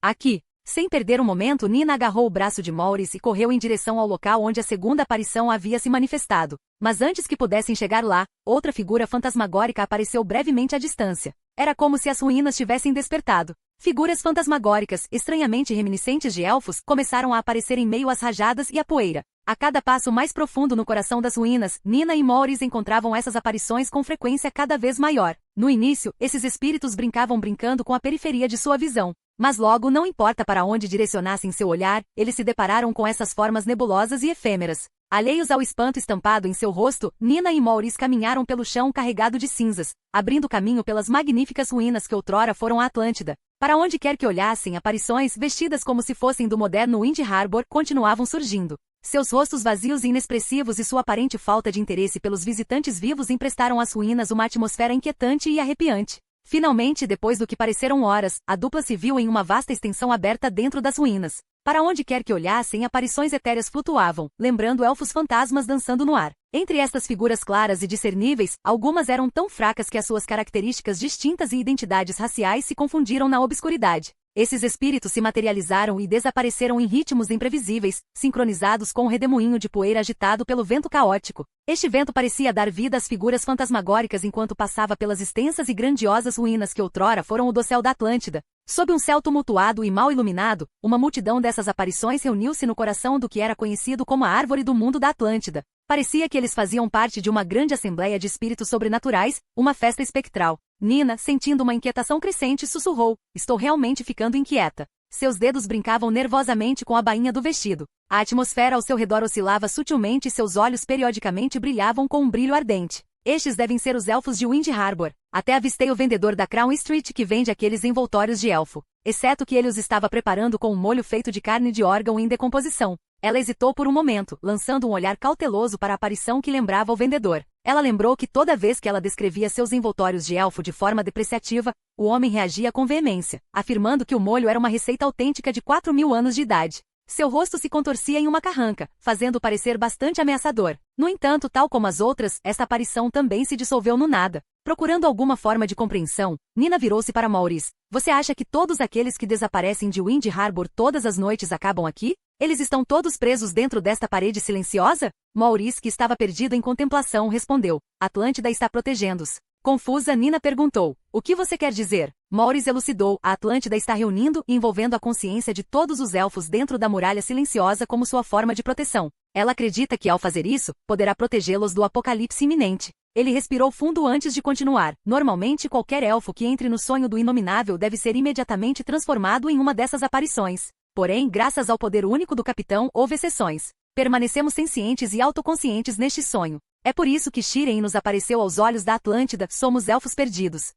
Aqui. Sem perder um momento, Nina agarrou o braço de Maurice e correu em direção ao local onde a segunda aparição havia se manifestado. Mas antes que pudessem chegar lá, outra figura fantasmagórica apareceu brevemente à distância. Era como se as ruínas tivessem despertado. Figuras fantasmagóricas, estranhamente reminiscentes de elfos, começaram a aparecer em meio às rajadas e à poeira. A cada passo mais profundo no coração das ruínas, Nina e Maurice encontravam essas aparições com frequência cada vez maior. No início, esses espíritos brincavam brincando com a periferia de sua visão. Mas logo, não importa para onde direcionassem seu olhar, eles se depararam com essas formas nebulosas e efêmeras. Alheios ao espanto estampado em seu rosto, Nina e Maurice caminharam pelo chão carregado de cinzas, abrindo caminho pelas magníficas ruínas que outrora foram a Atlântida. Para onde quer que olhassem, aparições, vestidas como se fossem do moderno Wind Harbor, continuavam surgindo. Seus rostos vazios e inexpressivos e sua aparente falta de interesse pelos visitantes vivos emprestaram às ruínas uma atmosfera inquietante e arrepiante. Finalmente, depois do que pareceram horas, a dupla se viu em uma vasta extensão aberta dentro das ruínas. Para onde quer que olhassem, aparições etéreas flutuavam, lembrando elfos fantasmas dançando no ar. Entre estas figuras claras e discerníveis, algumas eram tão fracas que as suas características distintas e identidades raciais se confundiram na obscuridade. Esses espíritos se materializaram e desapareceram em ritmos imprevisíveis, sincronizados com o redemoinho de poeira agitado pelo vento caótico. Este vento parecia dar vida às figuras fantasmagóricas enquanto passava pelas extensas e grandiosas ruínas que outrora foram o dossel da Atlântida. Sob um céu tumultuado e mal iluminado, uma multidão dessas aparições reuniu-se no coração do que era conhecido como a Árvore do Mundo da Atlântida. Parecia que eles faziam parte de uma grande assembleia de espíritos sobrenaturais, uma festa espectral. Nina, sentindo uma inquietação crescente, sussurrou, estou realmente ficando inquieta. Seus dedos brincavam nervosamente com a bainha do vestido. A atmosfera ao seu redor oscilava sutilmente e seus olhos periodicamente brilhavam com um brilho ardente. Estes devem ser os elfos de Wind Harbor. Até avistei o vendedor da Crown Street que vende aqueles envoltórios de elfo. Exceto que ele os estava preparando com um molho feito de carne de órgão em decomposição. Ela hesitou por um momento, lançando um olhar cauteloso para a aparição que lembrava o vendedor. Ela lembrou que toda vez que ela descrevia seus envoltórios de elfo de forma depreciativa, o homem reagia com veemência, afirmando que o molho era uma receita autêntica de 4.000 anos de idade. Seu rosto se contorcia em uma carranca, fazendo-o parecer bastante ameaçador. No entanto, tal como as outras, esta aparição também se dissolveu no nada. Procurando alguma forma de compreensão, Nina virou-se para Maurice. Você acha que todos aqueles que desaparecem de Wind Harbor todas as noites acabam aqui? Eles estão todos presos dentro desta parede silenciosa? Maurice, que estava perdido em contemplação, respondeu. Atlântida está protegendo-os. Confusa, Nina perguntou. O que você quer dizer? Maurice elucidou. A Atlântida está reunindo e envolvendo a consciência de todos os elfos dentro da muralha silenciosa como sua forma de proteção. Ela acredita que, ao fazer isso, poderá protegê-los do apocalipse iminente. Ele respirou fundo antes de continuar. Normalmente, qualquer elfo que entre no sonho do Inominável deve ser imediatamente transformado em uma dessas aparições. Porém, graças ao poder único do capitão, houve exceções. Permanecemos sencientes e autoconscientes neste sonho. É por isso que Shiren nos apareceu aos olhos da Atlântida, somos elfos perdidos.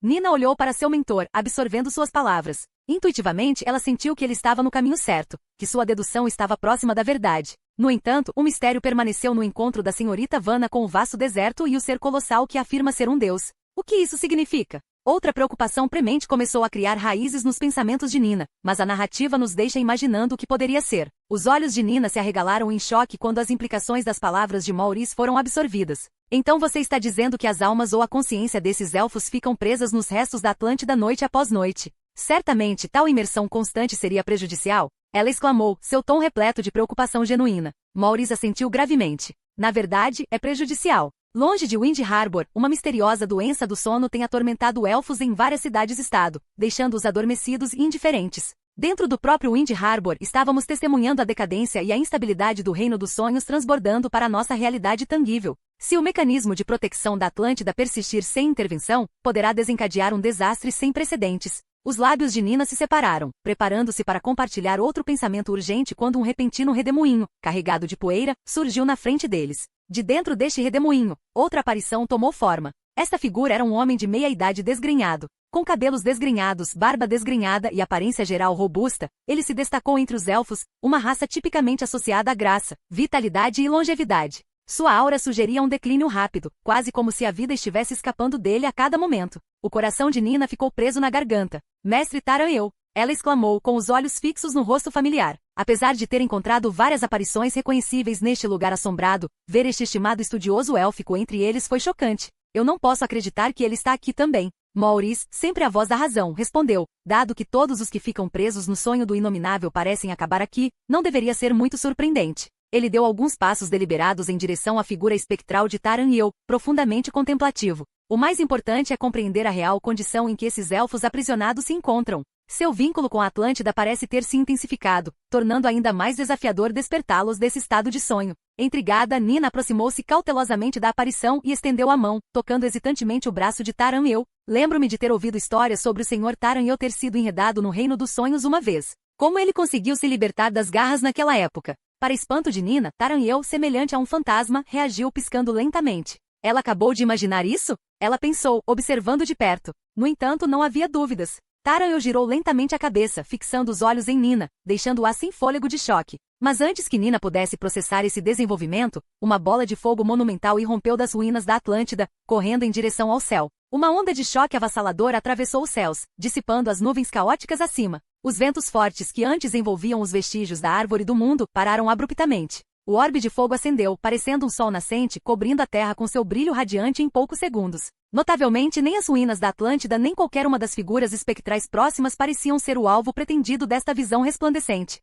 Nina olhou para seu mentor, absorvendo suas palavras. Intuitivamente, ela sentiu que ele estava no caminho certo, que sua dedução estava próxima da verdade. No entanto, um mistério permaneceu no encontro da senhorita Vanna com o vasto deserto e o ser colossal que afirma ser um deus. O que isso significa? Outra preocupação premente começou a criar raízes nos pensamentos de Nina, mas a narrativa nos deixa imaginando o que poderia ser. Os olhos de Nina se arregalaram em choque quando as implicações das palavras de Maurice foram absorvidas. Então você está dizendo que as almas ou a consciência desses elfos ficam presas nos restos da Atlântida noite após noite? Certamente tal imersão constante seria prejudicial? Ela exclamou, seu tom repleto de preocupação genuína. Maurice assentiu gravemente. Na verdade, é prejudicial. Longe de Wind Harbor, uma misteriosa doença do sono tem atormentado elfos em várias cidades-estado, deixando-os adormecidos e indiferentes. Dentro do próprio Wind Harbor estávamos testemunhando a decadência e a instabilidade do reino dos sonhos transbordando para a nossa realidade tangível. Se o mecanismo de proteção da Atlântida persistir sem intervenção, poderá desencadear um desastre sem precedentes. Os lábios de Nina se separaram, preparando-se para compartilhar outro pensamento urgente quando um repentino redemoinho, carregado de poeira, surgiu na frente deles. De dentro deste redemoinho, outra aparição tomou forma. Esta figura era um homem de meia-idade desgrenhado. Com cabelos desgrenhados, barba desgrenhada e aparência geral robusta, ele se destacou entre os elfos, uma raça tipicamente associada à graça, vitalidade e longevidade. Sua aura sugeria um declínio rápido, quase como se a vida estivesse escapando dele a cada momento. O coração de Nina ficou preso na garganta. Mestre Taran, ela exclamou com os olhos fixos no rosto familiar. Apesar de ter encontrado várias aparições reconhecíveis neste lugar assombrado, ver este estimado estudioso élfico entre eles foi chocante. Eu não posso acreditar que ele está aqui também. Maurice, sempre a voz da razão, respondeu, dado que todos os que ficam presos no sonho do inominável parecem acabar aqui, não deveria ser muito surpreendente. Ele deu alguns passos deliberados em direção à figura espectral de Taran, profundamente contemplativo. O mais importante é compreender a real condição em que esses elfos aprisionados se encontram. Seu vínculo com a Atlântida parece ter se intensificado, tornando ainda mais desafiador despertá-los desse estado de sonho. Intrigada, Nina aproximou-se cautelosamente da aparição e estendeu a mão, tocando hesitantemente o braço de Taran. Lembro-me de ter ouvido histórias sobre o Sr. Taran ter sido enredado no reino dos sonhos uma vez. Como ele conseguiu se libertar das garras naquela época? Para espanto de Nina, Taran, semelhante a um fantasma, reagiu piscando lentamente. Ela acabou de imaginar isso? Ela pensou, observando de perto. No entanto, não havia dúvidas. Taran girou lentamente a cabeça, fixando os olhos em Nina, deixando-a sem fôlego de choque. Mas antes que Nina pudesse processar esse desenvolvimento, uma bola de fogo monumental irrompeu das ruínas da Atlântida, correndo em direção ao céu. Uma onda de choque avassalador atravessou os céus, dissipando as nuvens caóticas acima. Os ventos fortes que antes envolviam os vestígios da árvore do mundo pararam abruptamente. O orbe de fogo acendeu, parecendo um sol nascente, cobrindo a terra com seu brilho radiante em poucos segundos. Notavelmente, nem as ruínas da Atlântida nem qualquer uma das figuras espectrais próximas pareciam ser o alvo pretendido desta visão resplandecente.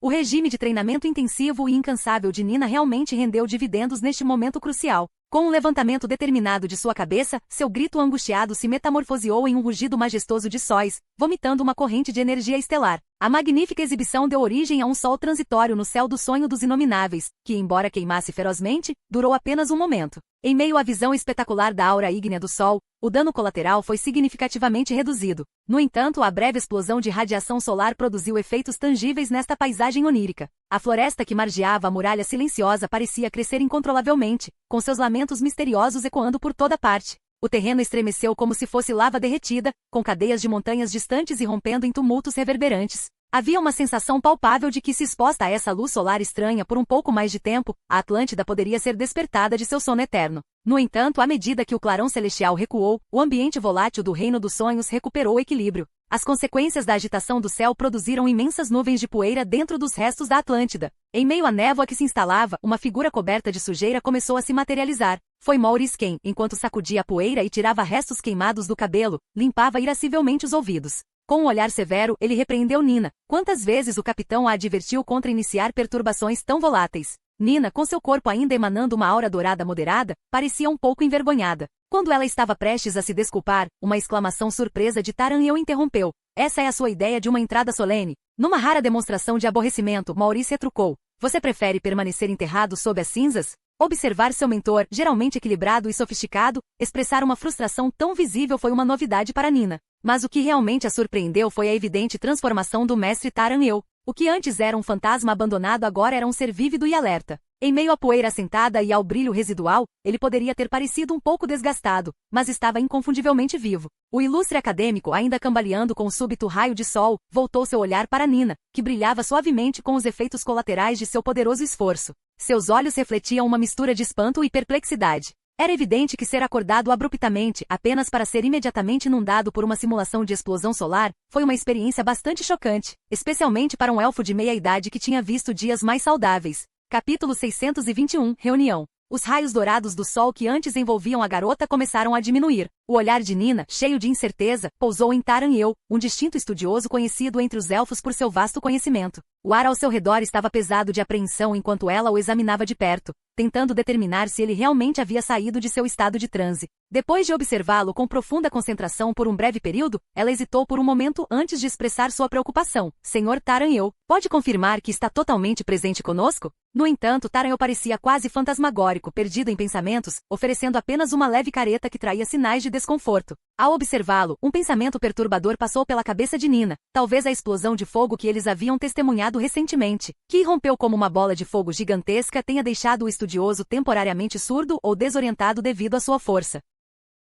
O regime de treinamento intensivo e incansável de Nina realmente rendeu dividendos neste momento crucial. Com um levantamento determinado de sua cabeça, seu grito angustiado se metamorfoseou em um rugido majestoso de sóis, vomitando uma corrente de energia estelar. A magnífica exibição deu origem a um sol transitório no céu do sonho dos inomináveis, que, embora queimasse ferozmente, durou apenas um momento. Em meio à visão espetacular da aura ígnea do sol, o dano colateral foi significativamente reduzido. No entanto, a breve explosão de radiação solar produziu efeitos tangíveis nesta paisagem onírica. A floresta que margeava a muralha silenciosa parecia crescer incontrolavelmente, com seus lamentos misteriosos ecoando por toda parte. O terreno estremeceu como se fosse lava derretida, com cadeias de montanhas distantes irrompendo em tumultos reverberantes. Havia uma sensação palpável de que, se exposta a essa luz solar estranha por um pouco mais de tempo, a Atlântida poderia ser despertada de seu sono eterno. No entanto, à medida que o clarão celestial recuou, o ambiente volátil do reino dos sonhos recuperou o equilíbrio. As consequências da agitação do céu produziram imensas nuvens de poeira dentro dos restos da Atlântida. Em meio à névoa que se instalava, uma figura coberta de sujeira começou a se materializar. Foi Maurice quem, enquanto sacudia a poeira e tirava restos queimados do cabelo, limpava irascivelmente os ouvidos. Com um olhar severo, ele repreendeu Nina. Quantas vezes o capitão a advertiu contra iniciar perturbações tão voláteis? Nina, com seu corpo ainda emanando uma aura dourada moderada, parecia um pouco envergonhada. Quando ela estava prestes a se desculpar, uma exclamação surpresa de Taran o interrompeu. Essa é a sua ideia de uma entrada solene? Numa rara demonstração de aborrecimento, Maurice retrucou. Você prefere permanecer enterrado sob as cinzas? Observar seu mentor, geralmente equilibrado e sofisticado, expressar uma frustração tão visível foi uma novidade para Nina. Mas o que realmente a surpreendeu foi a evidente transformação do mestre Taran. O que antes era um fantasma abandonado agora era um ser vívido e alerta. Em meio à poeira assentada e ao brilho residual, ele poderia ter parecido um pouco desgastado, mas estava inconfundivelmente vivo. O ilustre acadêmico, ainda cambaleando com o súbito raio de sol, voltou seu olhar para Nina, que brilhava suavemente com os efeitos colaterais de seu poderoso esforço. Seus olhos refletiam uma mistura de espanto e perplexidade. Era evidente que ser acordado abruptamente, apenas para ser imediatamente inundado por uma simulação de explosão solar, foi uma experiência bastante chocante, especialmente para um elfo de meia-idade que tinha visto dias mais saudáveis. Capítulo 621, Reunião. Os raios dourados do sol que antes envolviam a garota começaram a diminuir. O olhar de Nina, cheio de incerteza, pousou em Taran-eu, um distinto estudioso conhecido entre os elfos por seu vasto conhecimento. O ar ao seu redor estava pesado de apreensão enquanto ela o examinava de perto, tentando determinar se ele realmente havia saído de seu estado de transe. Depois de observá-lo com profunda concentração por um breve período, ela hesitou por um momento antes de expressar sua preocupação. Senhor Taran-eu, pode confirmar que está totalmente presente conosco? No entanto, Taran-eu parecia quase fantasmagórico, perdido em pensamentos, oferecendo apenas uma leve careta que traía sinais de desconforto. Ao observá-lo, um pensamento perturbador passou pela cabeça de Nina, talvez a explosão de fogo que eles haviam testemunhado recentemente, que irrompeu como uma bola de fogo gigantesca tenha deixado o estudioso temporariamente surdo ou desorientado devido à sua força.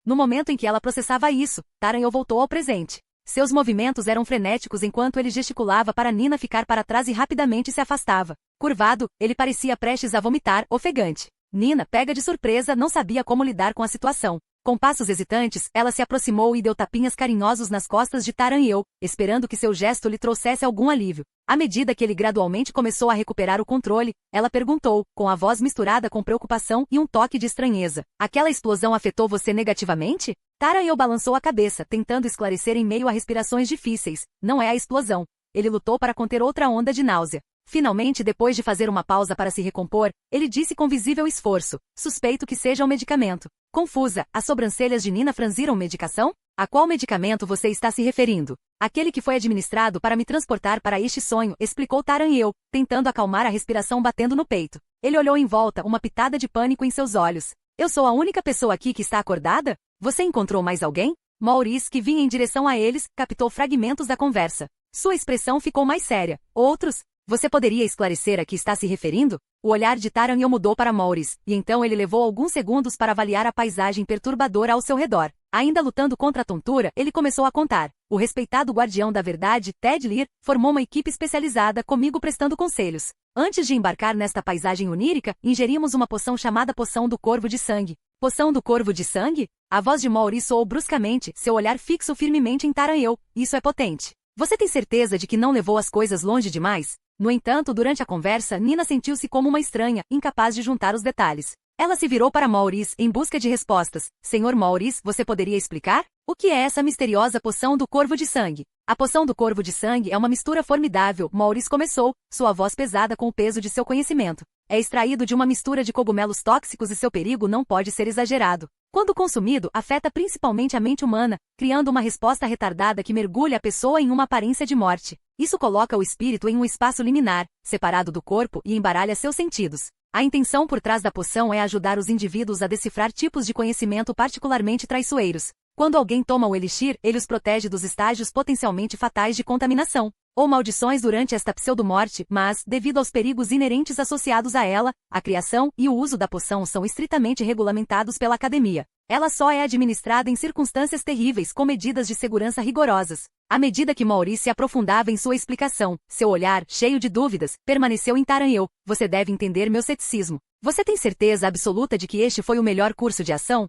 No momento em que ela processava isso, Taran-eu voltou ao presente. Seus movimentos eram frenéticos enquanto ele gesticulava para Nina ficar para trás e rapidamente se afastava. Curvado, ele parecia prestes a vomitar, ofegante. Nina, pega de surpresa, não sabia como lidar com a situação. Com passos hesitantes, ela se aproximou e deu tapinhas carinhosos nas costas de Taran-eu, esperando que seu gesto lhe trouxesse algum alívio. À medida que ele gradualmente começou a recuperar o controle, ela perguntou, com a voz misturada com preocupação e um toque de estranheza. Aquela explosão afetou você negativamente? Taran-eu balançou a cabeça, tentando esclarecer em meio a respirações difíceis. Não é a explosão. Ele lutou para conter outra onda de náusea. Finalmente, depois de fazer uma pausa para se recompor, ele disse com visível esforço, suspeito que seja um medicamento. Confusa, as sobrancelhas de Nina franziram. Medicação? A qual medicamento você está se referindo? Aquele que foi administrado para me transportar para este sonho, explicou Taran-eu, tentando acalmar a respiração batendo no peito. Ele olhou em volta, uma pitada de pânico em seus olhos. Eu sou a única pessoa aqui que está acordada? Você encontrou mais alguém? Maurice, que vinha em direção a eles, captou fragmentos da conversa. Sua expressão ficou mais séria. Outros? Você poderia esclarecer a que está se referindo? O olhar de Taran-eu mudou para Maurice, e então ele levou alguns segundos para avaliar a paisagem perturbadora ao seu redor. Ainda lutando contra a tontura, ele começou a contar. O respeitado guardião da verdade, Ted Lear, formou uma equipe especializada comigo prestando conselhos. Antes de embarcar nesta paisagem onírica, ingerimos uma poção chamada Poção do Corvo de Sangue. Poção do Corvo de Sangue? A voz de Maurice soou bruscamente, seu olhar fixo firmemente em Taran-eu. Isso é potente. Você tem certeza de que não levou as coisas longe demais? No entanto, durante a conversa, Nina sentiu-se como uma estranha, incapaz de juntar os detalhes. Ela se virou para Maurice em busca de respostas. Senhor Maurice, você poderia explicar? O que é essa misteriosa poção do Corvo de Sangue? A poção do Corvo de Sangue é uma mistura formidável, Maurice começou, sua voz pesada com o peso de seu conhecimento. É extraído de uma mistura de cogumelos tóxicos e seu perigo não pode ser exagerado. Quando consumido, afeta principalmente a mente humana, criando uma resposta retardada que mergulha a pessoa em uma aparência de morte. Isso coloca o espírito em um espaço liminar, separado do corpo e embaralha seus sentidos. A intenção por trás da poção é ajudar os indivíduos a decifrar tipos de conhecimento particularmente traiçoeiros. Quando alguém toma o elixir, ele os protege dos estágios potencialmente fatais de contaminação, ou maldições durante esta pseudo-morte, mas, devido aos perigos inerentes associados a ela, a criação e o uso da poção são estritamente regulamentados pela academia. Ela só é administrada em circunstâncias terríveis com medidas de segurança rigorosas. À medida que Maurice se aprofundava em sua explicação, seu olhar, cheio de dúvidas, permaneceu em Taran-eu. Você deve entender meu ceticismo. Você tem certeza absoluta de que este foi o melhor curso de ação?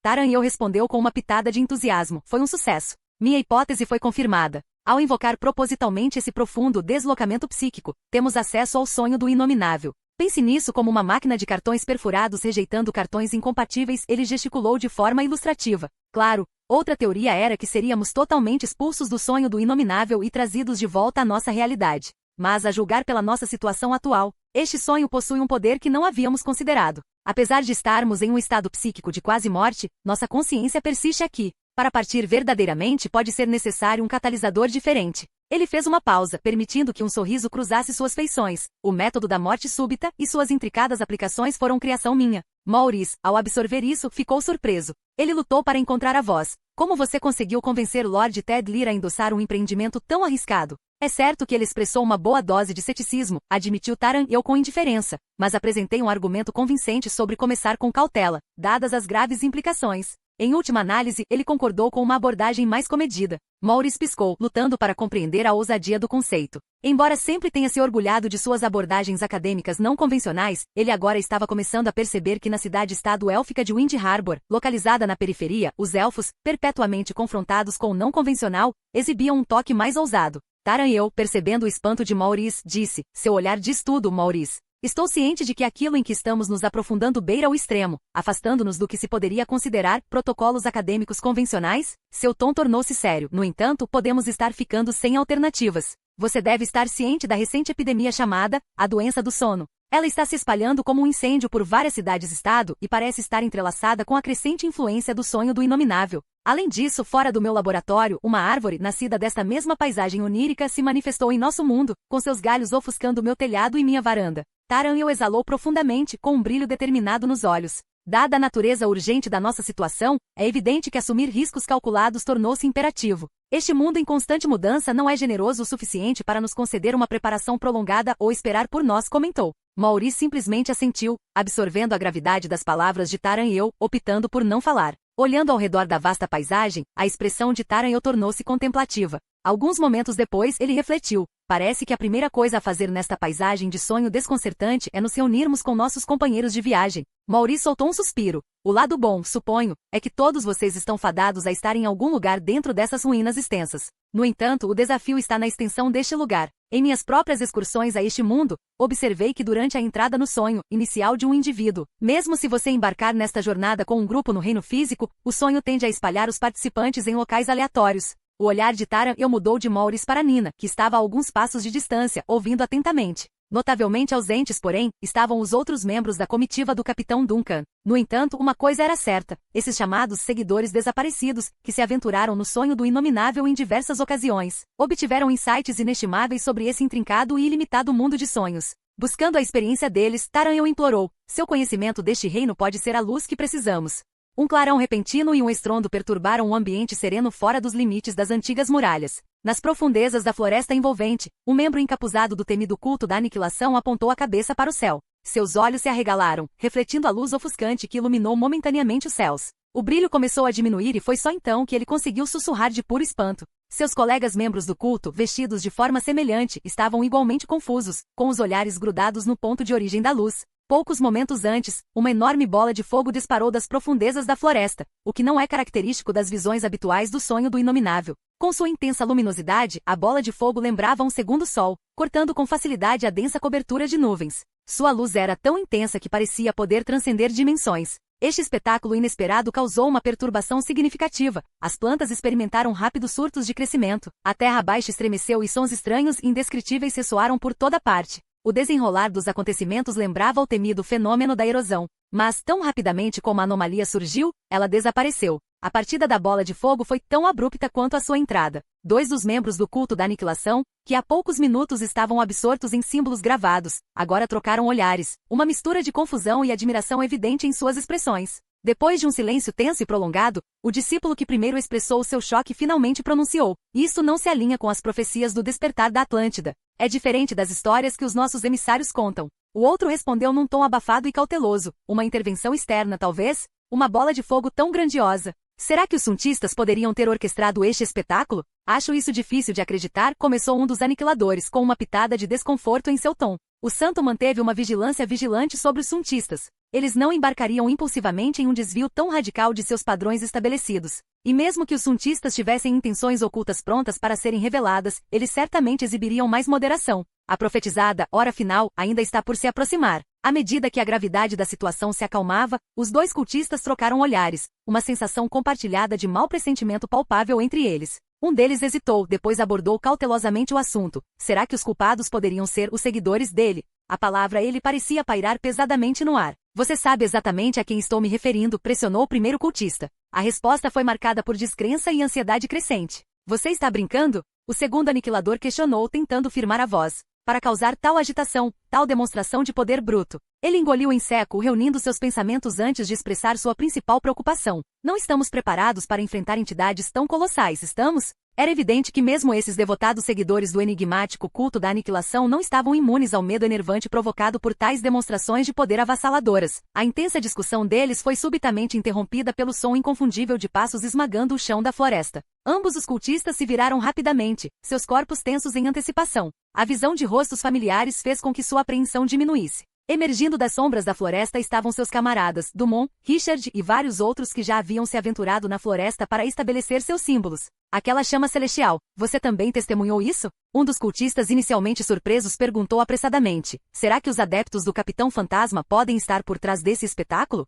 Taran-eu respondeu com uma pitada de entusiasmo. Foi um sucesso. Minha hipótese foi confirmada. Ao invocar propositalmente esse profundo deslocamento psíquico, temos acesso ao sonho do inominável. Pense nisso como uma máquina de cartões perfurados rejeitando cartões incompatíveis, ele gesticulou de forma ilustrativa. Claro, outra teoria era que seríamos totalmente expulsos do sonho do inominável e trazidos de volta à nossa realidade. Mas a julgar pela nossa situação atual, este sonho possui um poder que não havíamos considerado. Apesar de estarmos em um estado psíquico de quase morte, nossa consciência persiste aqui. Para partir verdadeiramente pode ser necessário um catalisador diferente. Ele fez uma pausa, permitindo que um sorriso cruzasse suas feições. O método da morte súbita e suas intricadas aplicações foram criação minha. Maurice, ao absorver isso, ficou surpreso. Ele lutou para encontrar a voz. Como você conseguiu convencer Lord Ted Lear a endossar um empreendimento tão arriscado? É certo que ele expressou uma boa dose de ceticismo, admitiu Taran-eu com indiferença, mas apresentei um argumento convincente sobre começar com cautela, dadas as graves implicações. Em última análise, ele concordou com uma abordagem mais comedida. Maurice piscou, lutando para compreender a ousadia do conceito. Embora sempre tenha se orgulhado de suas abordagens acadêmicas não convencionais, ele agora estava começando a perceber que na cidade-estado élfica de Wind Harbor, localizada na periferia, os elfos, perpetuamente confrontados com o não convencional, exibiam um toque mais ousado. Taran-eu, percebendo o espanto de Maurice, disse, seu olhar diz tudo, Maurice. Estou ciente de que aquilo em que estamos nos aprofundando beira o extremo, afastando-nos do que se poderia considerar protocolos acadêmicos convencionais. Seu tom tornou-se sério. No entanto, podemos estar ficando sem alternativas. Você deve estar ciente da recente epidemia chamada a doença do sono. Ela está se espalhando como um incêndio por várias cidades-estado e parece estar entrelaçada com a crescente influência do sonho do inominável. Além disso, fora do meu laboratório, uma árvore, nascida desta mesma paisagem onírica, se manifestou em nosso mundo, com seus galhos ofuscando meu telhado e minha varanda. Taran'el exalou profundamente, com um brilho determinado nos olhos. Dada a natureza urgente da nossa situação, é evidente que assumir riscos calculados tornou-se imperativo. Este mundo em constante mudança não é generoso o suficiente para nos conceder uma preparação prolongada ou esperar por nós, comentou. Maurice simplesmente assentiu, absorvendo a gravidade das palavras de Taran'el, optando por não falar. Olhando ao redor da vasta paisagem, a expressão de Taran'el tornou-se contemplativa. Alguns momentos depois, ele refletiu. Parece que a primeira coisa a fazer nesta paisagem de sonho desconcertante é nos reunirmos com nossos companheiros de viagem. Maurice soltou um suspiro. O lado bom, suponho, é que todos vocês estão fadados a estar em algum lugar dentro dessas ruínas extensas. No entanto, o desafio está na extensão deste lugar. Em minhas próprias excursões a este mundo, observei que durante a entrada no sonho inicial de um indivíduo, mesmo se você embarcar nesta jornada com um grupo no reino físico, o sonho tende a espalhar os participantes em locais aleatórios. O olhar de Taran'el mudou de Maurice para Nina, que estava a alguns passos de distância, ouvindo atentamente. Notavelmente ausentes, porém, estavam os outros membros da comitiva do Capitão Duncan. No entanto, uma coisa era certa: esses chamados seguidores desaparecidos, que se aventuraram no sonho do inominável em diversas ocasiões, obtiveram insights inestimáveis sobre esse intrincado e ilimitado mundo de sonhos. Buscando a experiência deles, Taran'el implorou: seu conhecimento deste reino pode ser a luz que precisamos. Um clarão repentino e um estrondo perturbaram o ambiente sereno fora dos limites das antigas muralhas. Nas profundezas da floresta envolvente, um membro encapuzado do temido culto da aniquilação apontou a cabeça para o céu. Seus olhos se arregalaram, refletindo a luz ofuscante que iluminou momentaneamente os céus. O brilho começou a diminuir e foi só então que ele conseguiu sussurrar de puro espanto. Seus colegas membros do culto, vestidos de forma semelhante, estavam igualmente confusos, com os olhares grudados no ponto de origem da luz. Poucos momentos antes, uma enorme bola de fogo disparou das profundezas da floresta, o que não é característico das visões habituais do sonho do inominável. Com sua intensa luminosidade, a bola de fogo lembrava um segundo sol, cortando com facilidade a densa cobertura de nuvens. Sua luz era tão intensa que parecia poder transcender dimensões. Este espetáculo inesperado causou uma perturbação significativa. As plantas experimentaram rápidos surtos de crescimento, a terra abaixo estremeceu e sons estranhos e indescritíveis ressoaram por toda parte. O desenrolar dos acontecimentos lembrava o temido fenômeno da erosão. Mas, tão rapidamente como a anomalia surgiu, ela desapareceu. A partida da bola de fogo foi tão abrupta quanto a sua entrada. Dois dos membros do culto da aniquilação, que há poucos minutos estavam absortos em símbolos gravados, agora trocaram olhares, uma mistura de confusão e admiração evidente em suas expressões. Depois de um silêncio tenso e prolongado, o discípulo que primeiro expressou o seu choque finalmente pronunciou: "Isso não se alinha com as profecias do despertar da Atlântida. É diferente das histórias que os nossos emissários contam." O outro respondeu num tom abafado e cauteloso: "Uma intervenção externa, talvez? Uma bola de fogo tão grandiosa. Será que os suntistas poderiam ter orquestrado este espetáculo? Acho isso difícil de acreditar", começou um dos aniquiladores, com uma pitada de desconforto em seu tom. O santo manteve uma vigilância vigilante sobre os suntistas. Eles não embarcariam impulsivamente em um desvio tão radical de seus padrões estabelecidos. E mesmo que os suntistas tivessem intenções ocultas prontas para serem reveladas, eles certamente exibiriam mais moderação. A profetizada hora final ainda está por se aproximar. À medida que a gravidade da situação se acalmava, os dois cultistas trocaram olhares, uma sensação compartilhada de mau pressentimento palpável entre eles. Um deles hesitou, depois abordou cautelosamente o assunto. Será que os culpados poderiam ser os seguidores dele? A palavra ele parecia pairar pesadamente no ar. "Você sabe exatamente a quem estou me referindo", pressionou o primeiro cultista. A resposta foi marcada por descrença e ansiedade crescente. "Você está brincando?" O segundo aniquilador questionou, tentando firmar a voz. Para causar tal agitação, tal demonstração de poder bruto. Ele engoliu em seco, reunindo seus pensamentos antes de expressar sua principal preocupação. "Não estamos preparados para enfrentar entidades tão colossais, estamos?" Era evidente que mesmo esses devotados seguidores do enigmático culto da aniquilação não estavam imunes ao medo enervante provocado por tais demonstrações de poder avassaladoras. A intensa discussão deles foi subitamente interrompida pelo som inconfundível de passos esmagando o chão da floresta. Ambos os cultistas se viraram rapidamente, seus corpos tensos em antecipação. A visão de rostos familiares fez com que sua apreensão diminuísse. Emergindo das sombras da floresta estavam seus camaradas, Dumont, Richard e vários outros que já haviam se aventurado na floresta para estabelecer seus símbolos. Aquela chama celestial, você também testemunhou isso? Um dos cultistas inicialmente surpresos perguntou apressadamente, será que os adeptos do Capitão Fantasma podem estar por trás desse espetáculo?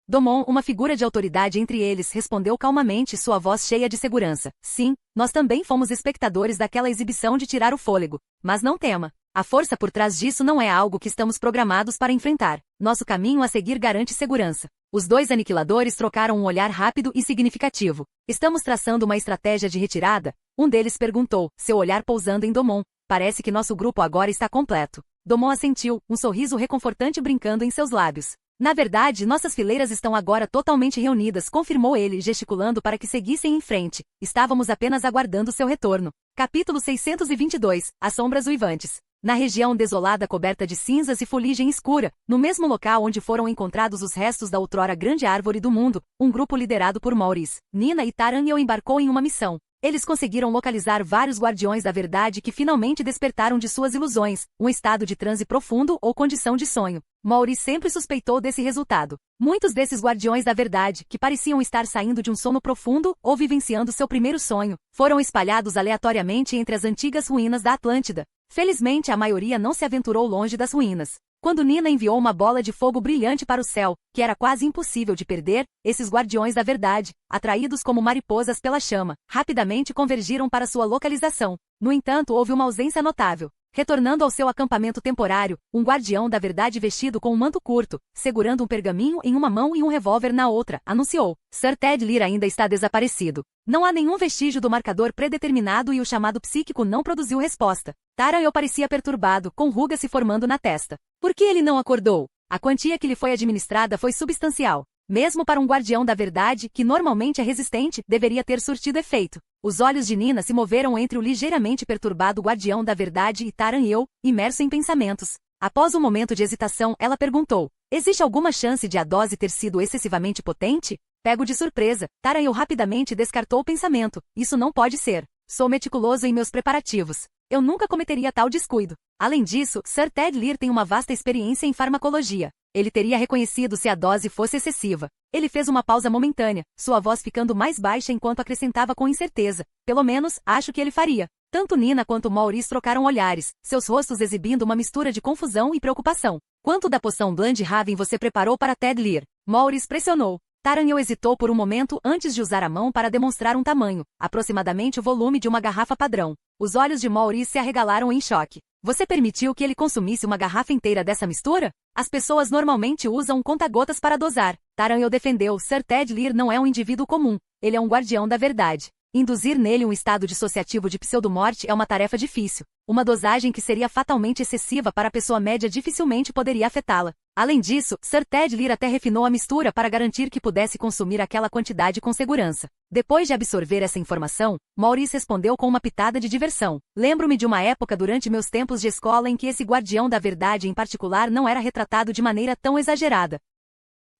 Dumont, uma figura de autoridade entre eles, respondeu calmamente, sua voz cheia de segurança. Sim, nós também fomos espectadores daquela exibição de tirar o fôlego. Mas não tema. A força por trás disso não é algo que estamos programados para enfrentar. Nosso caminho a seguir garante segurança. Os dois aniquiladores trocaram um olhar rápido e significativo. Estamos traçando uma estratégia de retirada? Um deles perguntou, seu olhar pousando em Dumont. Parece que nosso grupo agora está completo. Dumont assentiu, um sorriso reconfortante brincando em seus lábios. Na verdade, nossas fileiras estão agora totalmente reunidas, confirmou ele, gesticulando para que seguissem em frente. Estávamos apenas aguardando seu retorno. Capítulo 622, As Sombras Uivantes. Na região desolada coberta de cinzas e fuligem escura, no mesmo local onde foram encontrados os restos da outrora grande árvore do mundo, um grupo liderado por Maurice, Nina e Taranhel embarcou em uma missão. Eles conseguiram localizar vários guardiões da verdade que finalmente despertaram de suas ilusões, um estado de transe profundo ou condição de sonho. Maurice sempre suspeitou desse resultado. Muitos desses guardiões da verdade, que pareciam estar saindo de um sono profundo ou vivenciando seu primeiro sonho, foram espalhados aleatoriamente entre as antigas ruínas da Atlântida. Felizmente, a maioria não se aventurou longe das ruínas. Quando Nina enviou uma bola de fogo brilhante para o céu, que era quase impossível de perder, esses guardiões da verdade, atraídos como mariposas pela chama, rapidamente convergiram para sua localização. No entanto, houve uma ausência notável. Retornando ao seu acampamento temporário, um guardião da verdade vestido com um manto curto, segurando um pergaminho em uma mão e um revólver na outra, anunciou: Sir Ted Lear ainda está desaparecido. Não há nenhum vestígio do marcador predeterminado e o chamado psíquico não produziu resposta. Taranhel parecia perturbado, com rugas se formando na testa. Por que ele não acordou? A quantia que lhe foi administrada foi substancial. Mesmo para um guardião da verdade, que normalmente é resistente, deveria ter surtido efeito. Os olhos de Nina se moveram entre o ligeiramente perturbado guardião da verdade e Taranhel, imerso em pensamentos. Após um momento de hesitação, ela perguntou: existe alguma chance de a dose ter sido excessivamente potente? Pego de surpresa, Taranhel rapidamente descartou o pensamento. Isso não pode ser. Sou meticuloso em meus preparativos. Eu nunca cometeria tal descuido. Além disso, Sir Ted Lear tem uma vasta experiência em farmacologia. Ele teria reconhecido se a dose fosse excessiva. Ele fez uma pausa momentânea, sua voz ficando mais baixa enquanto acrescentava com incerteza. Pelo menos, acho que ele faria. Tanto Nina quanto Maurice trocaram olhares, seus rostos exibindo uma mistura de confusão e preocupação. Quanto da poção Bloodhaven você preparou para Ted Lear? Maurice pressionou. Taranhel hesitou por um momento antes de usar a mão para demonstrar um tamanho, aproximadamente o volume de uma garrafa padrão. Os olhos de Maurice se arregalaram em choque. Você permitiu que ele consumisse uma garrafa inteira dessa mistura? As pessoas normalmente usam conta-gotas para dosar. Taranhel defendeu, Sir Ted Lear não é um indivíduo comum. Ele é um guardião da verdade. Induzir nele um estado dissociativo de pseudomorte é uma tarefa difícil. Uma dosagem que seria fatalmente excessiva para a pessoa média dificilmente poderia afetá-la. Além disso, Sir Ted Lear até refinou a mistura para garantir que pudesse consumir aquela quantidade com segurança. Depois de absorver essa informação, Maurice respondeu com uma pitada de diversão. Lembro-me de uma época durante meus tempos de escola em que esse guardião da verdade em particular não era retratado de maneira tão exagerada.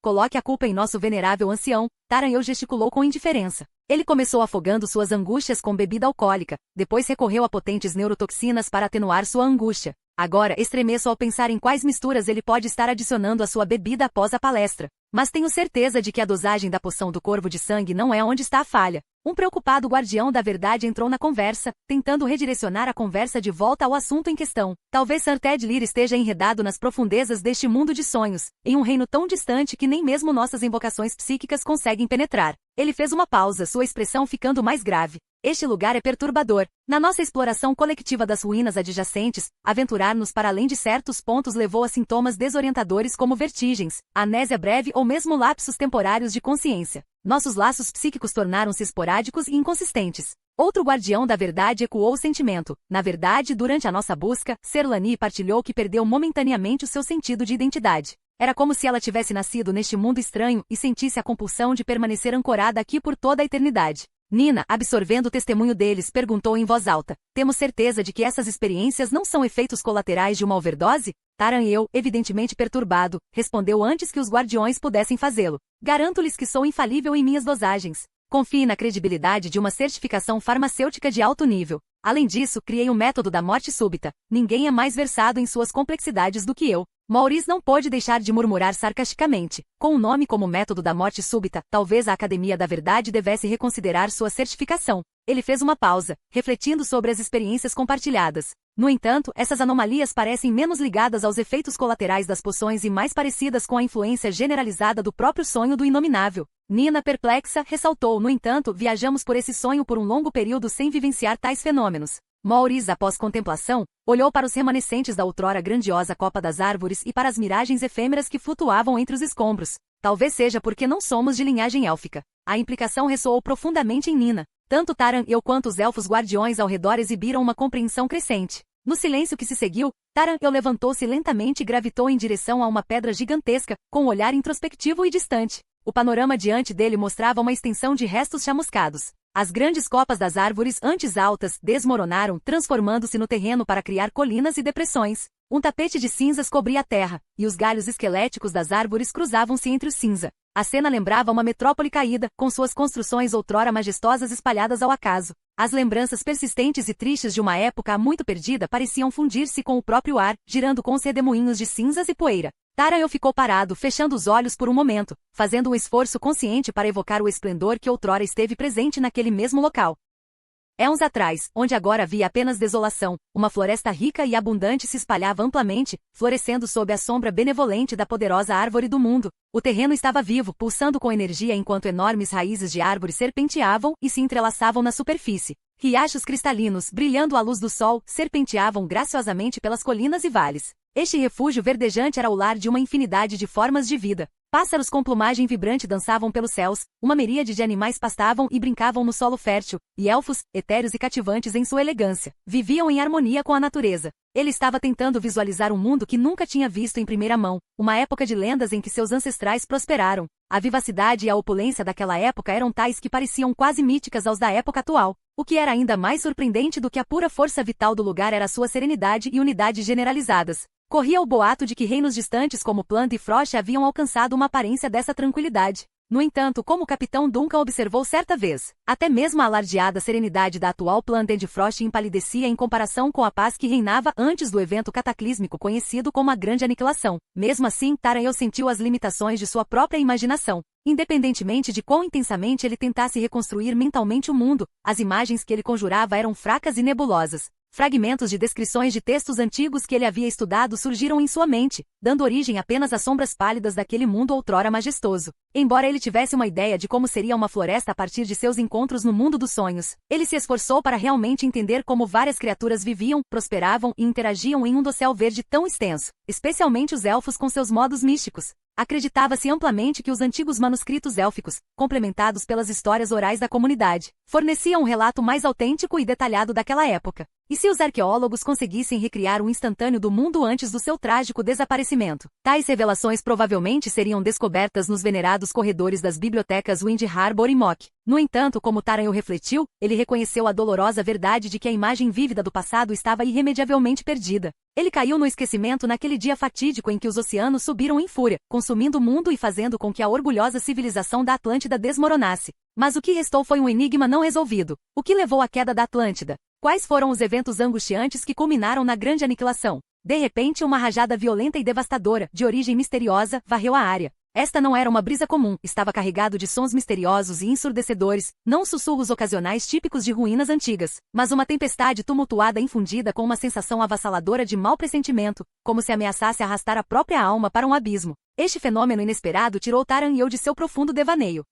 Coloque a culpa em nosso venerável ancião, Taranhel gesticulou com indiferença. Ele começou afogando suas angústias com bebida alcoólica, depois recorreu a potentes neurotoxinas para atenuar sua angústia. Agora estremeço ao pensar em quais misturas ele pode estar adicionando à sua bebida após a palestra. Mas tenho certeza de que a dosagem da poção do corvo de sangue não é onde está a falha. Um preocupado guardião da verdade entrou na conversa, tentando redirecionar a conversa de volta ao assunto em questão. Talvez Sir Ted Lear esteja enredado nas profundezas deste mundo de sonhos, em um reino tão distante que nem mesmo nossas invocações psíquicas conseguem penetrar. Ele fez uma pausa, sua expressão ficando mais grave. Este lugar é perturbador. Na nossa exploração coletiva das ruínas adjacentes, aventurar-nos para além de certos pontos levou a sintomas desorientadores como vertigens, amnésia breve ou mesmo lapsos temporários de consciência. Nossos laços psíquicos tornaram-se esporádicos e inconsistentes. Outro guardião da verdade ecoou o sentimento. Na verdade, durante a nossa busca, Serlani partilhou que perdeu momentaneamente o seu sentido de identidade. Era como se ela tivesse nascido neste mundo estranho e sentisse a compulsão de permanecer ancorada aqui por toda a eternidade. Nina, absorvendo o testemunho deles, perguntou em voz alta: temos certeza de que essas experiências não são efeitos colaterais de uma overdose? Taranhel, evidentemente perturbado, respondeu antes que os guardiões pudessem fazê-lo. Garanto-lhes que sou infalível em minhas dosagens. Confie na credibilidade de uma certificação farmacêutica de alto nível. Além disso, criei o método da morte súbita. Ninguém é mais versado em suas complexidades do que eu. Maurice não pôde deixar de murmurar sarcasticamente. Com um nome como método da morte súbita, talvez a Academia da Verdade devesse reconsiderar sua certificação. Ele fez uma pausa, refletindo sobre as experiências compartilhadas. No entanto, essas anomalias parecem menos ligadas aos efeitos colaterais das poções e mais parecidas com a influência generalizada do próprio sonho do inominável. Nina, perplexa, ressaltou: no entanto, viajamos por esse sonho por um longo período sem vivenciar tais fenômenos. Maurice, após contemplação, olhou para os remanescentes da outrora grandiosa copa das árvores e para as miragens efêmeras que flutuavam entre os escombros. Talvez seja porque não somos de linhagem élfica. A implicação ressoou profundamente em Nina. Tanto Taran-eu quanto os elfos guardiões ao redor exibiram uma compreensão crescente. No silêncio que se seguiu, Taran-eu levantou-se lentamente e gravitou em direção a uma pedra gigantesca, com um olhar introspectivo e distante. O panorama diante dele mostrava uma extensão de restos chamuscados. As grandes copas das árvores, antes altas, desmoronaram, transformando-se no terreno para criar colinas e depressões. Um tapete de cinzas cobria a terra, e os galhos esqueléticos das árvores cruzavam-se entre o cinza. A cena lembrava uma metrópole caída, com suas construções outrora majestosas espalhadas ao acaso. As lembranças persistentes e tristes de uma época há muito perdida pareciam fundir-se com o próprio ar, girando com os redemoinhos de cinzas e poeira. Taran-eu ficou parado, fechando os olhos por um momento, fazendo um esforço consciente para evocar o esplendor que outrora esteve presente naquele mesmo local. Éons atrás, onde agora havia apenas desolação, uma floresta rica e abundante se espalhava amplamente, florescendo sob a sombra benevolente da poderosa árvore do mundo. O terreno estava vivo, pulsando com energia enquanto enormes raízes de árvores serpenteavam e se entrelaçavam na superfície. Riachos cristalinos, brilhando à luz do sol, serpenteavam graciosamente pelas colinas e vales. Este refúgio verdejante era o lar de uma infinidade de formas de vida. Pássaros com plumagem vibrante dançavam pelos céus, uma miríade de animais pastavam e brincavam no solo fértil, e elfos, etéreos e cativantes em sua elegância, viviam em harmonia com a natureza. Ele estava tentando visualizar um mundo que nunca tinha visto em primeira mão, uma época de lendas em que seus ancestrais prosperaram. A vivacidade e a opulência daquela época eram tais que pareciam quase míticas aos da época atual. O que era ainda mais surpreendente do que a pura força vital do lugar era sua serenidade e unidade generalizadas. Corria o boato de que reinos distantes como Planta e Frost haviam alcançado uma aparência dessa tranquilidade. No entanto, como o capitão Duncan observou certa vez, até mesmo a alardeada serenidade da atual Planta de Frost empalidecia em comparação com a paz que reinava antes do evento cataclísmico conhecido como a Grande Aniquilação. Mesmo assim, Taran-eu sentiu as limitações de sua própria imaginação. Independentemente de quão intensamente ele tentasse reconstruir mentalmente o mundo, as imagens que ele conjurava eram fracas e nebulosas. Fragmentos de descrições de textos antigos que ele havia estudado surgiram em sua mente, dando origem apenas às sombras pálidas daquele mundo outrora majestoso. Embora ele tivesse uma ideia de como seria uma floresta a partir de seus encontros no mundo dos sonhos, ele se esforçou para realmente entender como várias criaturas viviam, prosperavam e interagiam em um dossel verde tão extenso, especialmente os elfos com seus modos místicos. Acreditava-se amplamente que os antigos manuscritos élficos, complementados pelas histórias orais da comunidade, forneciam um relato mais autêntico e detalhado daquela época. E se os arqueólogos conseguissem recriar um instantâneo do mundo antes do seu trágico desaparecimento? Tais revelações provavelmente seriam descobertas nos venerados corredores das bibliotecas Wind Harbor e Mock. No entanto, como Taran-eu refletiu, ele reconheceu a dolorosa verdade de que a imagem vívida do passado estava irremediavelmente perdida. Ele caiu no esquecimento naquele dia fatídico em que os oceanos subiram em fúria, consumindo o mundo e fazendo com que a orgulhosa civilização da Atlântida desmoronasse. Mas o que restou foi um enigma não resolvido. O que levou à queda da Atlântida? Quais foram os eventos angustiantes que culminaram na Grande Aniquilação? De repente, uma rajada violenta e devastadora, de origem misteriosa, varreu a área. Esta não era uma brisa comum, estava carregado de sons misteriosos e ensurdecedores, não sussurros ocasionais típicos de ruínas antigas, mas uma tempestade tumultuada infundida com uma sensação avassaladora de mau pressentimento, como se ameaçasse arrastar a própria alma para um abismo. Este fenômeno inesperado tirou Taran-eu de seu profundo devaneio.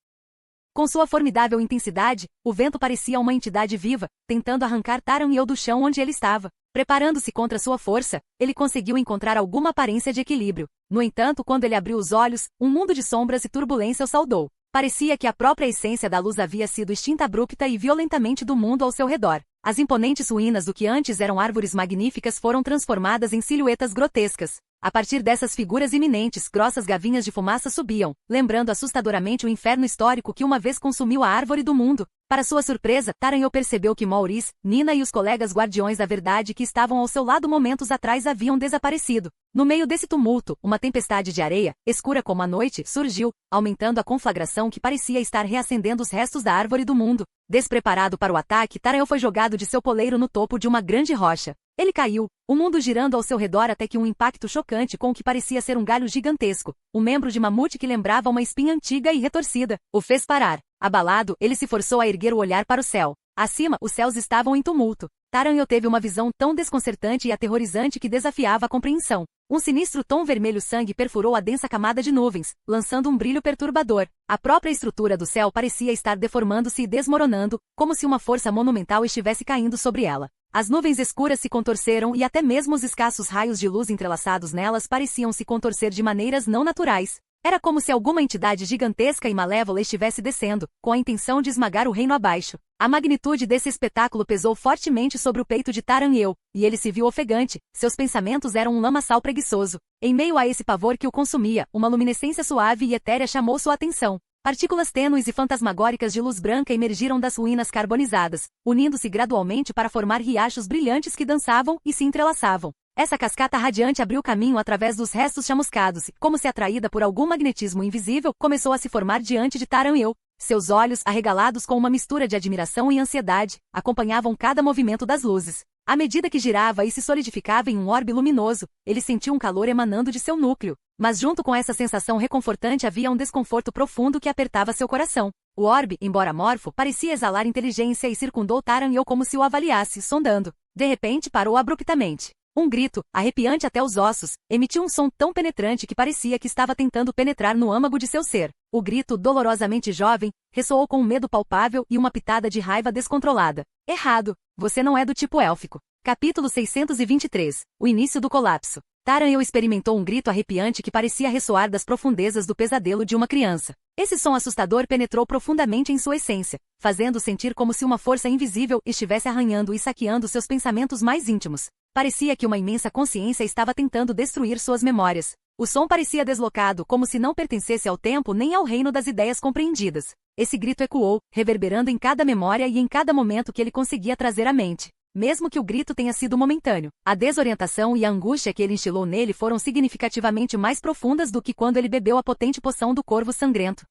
Com sua formidável intensidade, o vento parecia uma entidade viva, tentando arrancar Taran-eu do chão onde ele estava. Preparando-se contra sua força, ele conseguiu encontrar alguma aparência de equilíbrio. No entanto, quando ele abriu os olhos, um mundo de sombras e turbulência o saudou. Parecia que a própria essência da luz havia sido extinta abrupta e violentamente do mundo ao seu redor. As imponentes ruínas do que antes eram árvores magníficas foram transformadas em silhuetas grotescas. A partir dessas figuras iminentes, grossas gavinhas de fumaça subiam, lembrando assustadoramente o inferno histórico que uma vez consumiu a árvore do mundo. Para sua surpresa, Taranhão percebeu que Maurice, Nina e os colegas guardiões da verdade que estavam ao seu lado momentos atrás haviam desaparecido. No meio desse tumulto, uma tempestade de areia, escura como a noite, surgiu, aumentando a conflagração que parecia estar reacendendo os restos da árvore do mundo. Despreparado para o ataque, Taranhão foi jogado de seu poleiro no topo de uma grande rocha. Ele caiu, o mundo girando ao seu redor até que um impacto chocante com o que parecia ser um galho gigantesco, um membro de mamute que lembrava uma espinha antiga e retorcida, o fez parar. Abalado, ele se forçou a erguer o olhar para o céu. Acima, os céus estavam em tumulto. Taranhão teve uma visão tão desconcertante e aterrorizante que desafiava a compreensão. Um sinistro tom vermelho-sangue perfurou a densa camada de nuvens, lançando um brilho perturbador. A própria estrutura do céu parecia estar deformando-se e desmoronando, como se uma força monumental estivesse caindo sobre ela. As nuvens escuras se contorceram e até mesmo os escassos raios de luz entrelaçados nelas pareciam se contorcer de maneiras não naturais. Era como se alguma entidade gigantesca e malévola estivesse descendo, com a intenção de esmagar o reino abaixo. A magnitude desse espetáculo pesou fortemente sobre o peito de Taranhão, e ele se viu ofegante, seus pensamentos eram um lamaçal preguiçoso. Em meio a esse pavor que o consumia, uma luminescência suave e etérea chamou sua atenção. Partículas tênues e fantasmagóricas de luz branca emergiram das ruínas carbonizadas, unindo-se gradualmente para formar riachos brilhantes que dançavam e se entrelaçavam. Essa cascata radiante abriu caminho através dos restos chamuscados e, como se atraída por algum magnetismo invisível, começou a se formar diante de Taranhão. Seus olhos, arregalados com uma mistura de admiração e ansiedade, acompanhavam cada movimento das luzes. À medida que girava e se solidificava em um orbe luminoso, ele sentiu um calor emanando de seu núcleo. Mas junto com essa sensação reconfortante havia um desconforto profundo que apertava seu coração. O orbe, embora amorfo, parecia exalar inteligência e circundou Taranhão como se o avaliasse, sondando. De repente parou abruptamente. Um grito, arrepiante até os ossos, emitiu um som tão penetrante que parecia que estava tentando penetrar no âmago de seu ser. O grito, dolorosamente jovem, ressoou com um medo palpável e uma pitada de raiva descontrolada. Errado! Você não é do tipo élfico. Capítulo 623. O início do colapso. Taranhão experimentou um grito arrepiante que parecia ressoar das profundezas do pesadelo de uma criança. Esse som assustador penetrou profundamente em sua essência, fazendo sentir como se uma força invisível estivesse arranhando e saqueando seus pensamentos mais íntimos. Parecia que uma imensa consciência estava tentando destruir suas memórias. O som parecia deslocado, como se não pertencesse ao tempo nem ao reino das ideias compreendidas. Esse grito ecoou, reverberando em cada memória e em cada momento que ele conseguia trazer à mente. Mesmo que o grito tenha sido momentâneo, a desorientação e a angústia que ele instilou nele foram significativamente mais profundas do que quando ele bebeu a potente poção do corvo sangrento.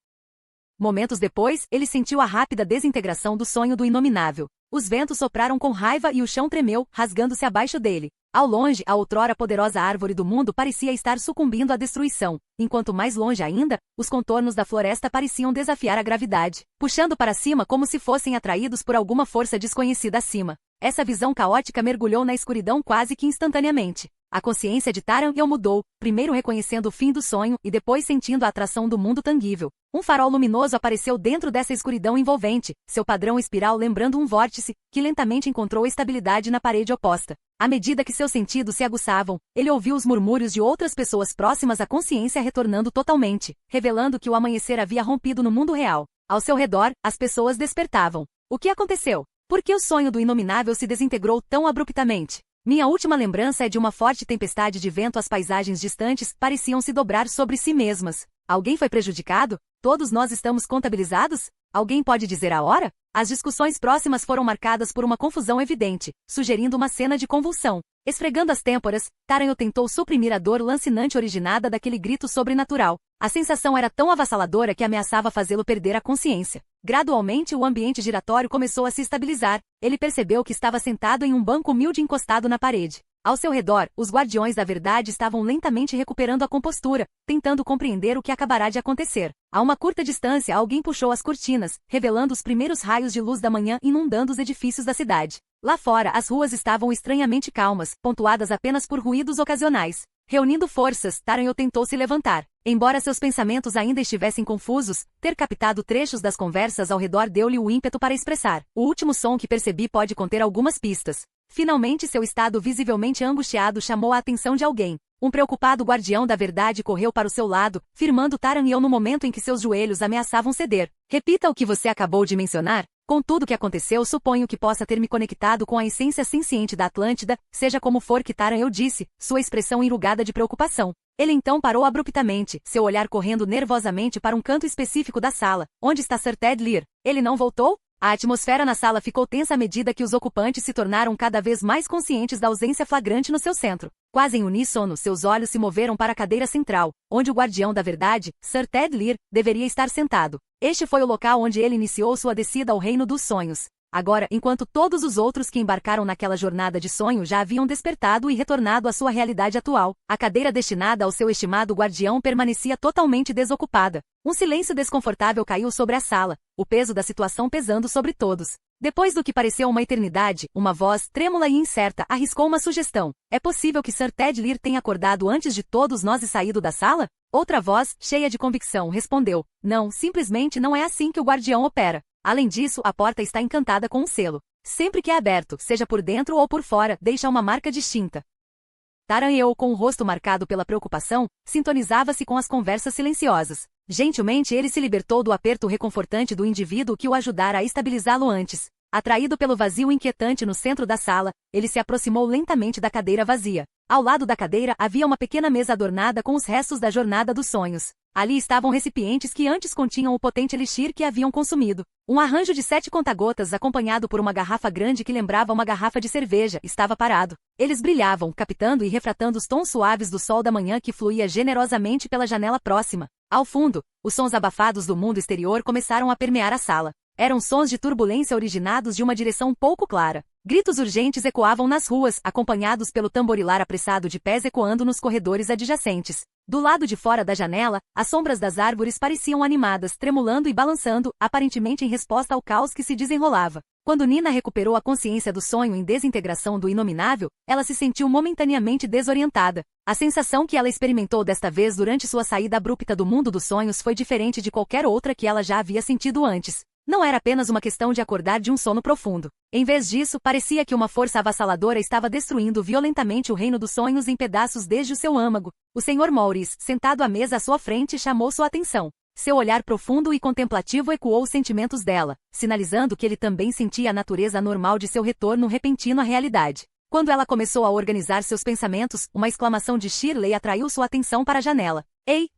Momentos depois, ele sentiu a rápida desintegração do sonho do inominável. Os ventos sopraram com raiva e o chão tremeu, rasgando-se abaixo dele. Ao longe, a outrora poderosa árvore do mundo parecia estar sucumbindo à destruição, enquanto mais longe ainda, os contornos da floresta pareciam desafiar a gravidade, puxando para cima como se fossem atraídos por alguma força desconhecida acima. Essa visão caótica mergulhou na escuridão quase que instantaneamente. A consciência de Taranhão mudou, primeiro reconhecendo o fim do sonho e depois sentindo a atração do mundo tangível. Um farol luminoso apareceu dentro dessa escuridão envolvente, seu padrão espiral lembrando um vórtice, que lentamente encontrou estabilidade na parede oposta. À medida que seus sentidos se aguçavam, ele ouviu os murmúrios de outras pessoas próximas à consciência retornando totalmente, revelando que o amanhecer havia rompido no mundo real. Ao seu redor, as pessoas despertavam. O que aconteceu? Por que o sonho do inominável se desintegrou tão abruptamente? Minha última lembrança é de uma forte tempestade de vento. As paisagens distantes pareciam se dobrar sobre si mesmas. Alguém foi prejudicado? Todos nós estamos contabilizados? Alguém pode dizer a hora? As discussões próximas foram marcadas por uma confusão evidente, sugerindo uma cena de convulsão. Esfregando as têmporas, Taranhão tentou suprimir a dor lancinante originada daquele grito sobrenatural. A sensação era tão avassaladora que ameaçava fazê-lo perder a consciência. Gradualmente o ambiente giratório começou a se estabilizar. Ele percebeu que estava sentado em um banco humilde encostado na parede. Ao seu redor, os guardiões da verdade estavam lentamente recuperando a compostura, tentando compreender o que acabará de acontecer. A uma curta distância, alguém puxou as cortinas, revelando os primeiros raios de luz da manhã inundando os edifícios da cidade. Lá fora, as ruas estavam estranhamente calmas, pontuadas apenas por ruídos ocasionais. Reunindo forças, Taranhão tentou se levantar. Embora seus pensamentos ainda estivessem confusos, ter captado trechos das conversas ao redor deu-lhe o ímpeto para expressar. O último som que percebi pode conter algumas pistas. Finalmente seu estado visivelmente angustiado chamou a atenção de alguém. Um preocupado guardião da verdade correu para o seu lado, firmando Taranhão no momento em que seus joelhos ameaçavam ceder. Repita o que você acabou de mencionar. Com tudo o que aconteceu, suponho que possa ter me conectado com a essência senciente da Atlântida, seja como for que Taranhão disse, sua expressão enrugada de preocupação. Ele então parou abruptamente, seu olhar correndo nervosamente para um canto específico da sala. Onde está Sir Ted Lear? Ele não voltou? A atmosfera na sala ficou tensa à medida que os ocupantes se tornaram cada vez mais conscientes da ausência flagrante no seu centro. Quase em uníssono, seus olhos se moveram para a cadeira central, onde o guardião da verdade, Sir Ted Lear, deveria estar sentado. Este foi o local onde ele iniciou sua descida ao reino dos sonhos. Agora, enquanto todos os outros que embarcaram naquela jornada de sonho já haviam despertado e retornado à sua realidade atual, a cadeira destinada ao seu estimado guardião permanecia totalmente desocupada. Um silêncio desconfortável caiu sobre a sala, o peso da situação pesando sobre todos. Depois do que pareceu uma eternidade, uma voz, trêmula e incerta, arriscou uma sugestão. É possível que Sir Ted Lear tenha acordado antes de todos nós e saído da sala? Outra voz, cheia de convicção, respondeu. Não, simplesmente não é assim que o guardião opera. Além disso, a porta está encantada com um selo. Sempre que é aberto, seja por dentro ou por fora, deixa uma marca distinta. Taranheu, com o rosto marcado pela preocupação, sintonizava-se com as conversas silenciosas. Gentilmente ele se libertou do aperto reconfortante do indivíduo que o ajudara a estabilizá-lo antes. Atraído pelo vazio inquietante no centro da sala, ele se aproximou lentamente da cadeira vazia. Ao lado da cadeira havia uma pequena mesa adornada com os restos da jornada dos sonhos. Ali estavam recipientes que antes continham o potente elixir que haviam consumido. Um arranjo de 7 conta-gotas acompanhado por uma garrafa grande que lembrava uma garrafa de cerveja estava parado. Eles brilhavam, captando e refratando os tons suaves do sol da manhã que fluía generosamente pela janela próxima. Ao fundo, os sons abafados do mundo exterior começaram a permear a sala. Eram sons de turbulência originados de uma direção pouco clara. Gritos urgentes ecoavam nas ruas, acompanhados pelo tamborilar apressado de pés ecoando nos corredores adjacentes. Do lado de fora da janela, as sombras das árvores pareciam animadas, tremulando e balançando, aparentemente em resposta ao caos que se desenrolava. Quando Nina recuperou a consciência do sonho em desintegração do inominável, ela se sentiu momentaneamente desorientada. A sensação que ela experimentou desta vez durante sua saída abrupta do mundo dos sonhos foi diferente de qualquer outra que ela já havia sentido antes. Não era apenas uma questão de acordar de um sono profundo. Em vez disso, parecia que uma força avassaladora estava destruindo violentamente o reino dos sonhos em pedaços desde o seu âmago. O Sr. Maurice, sentado à mesa à sua frente, chamou sua atenção. Seu olhar profundo e contemplativo ecoou os sentimentos dela, sinalizando que ele também sentia a natureza anormal de seu retorno repentino à realidade. Quando ela começou a organizar seus pensamentos, uma exclamação de Shirley atraiu sua atenção para a janela. Ei,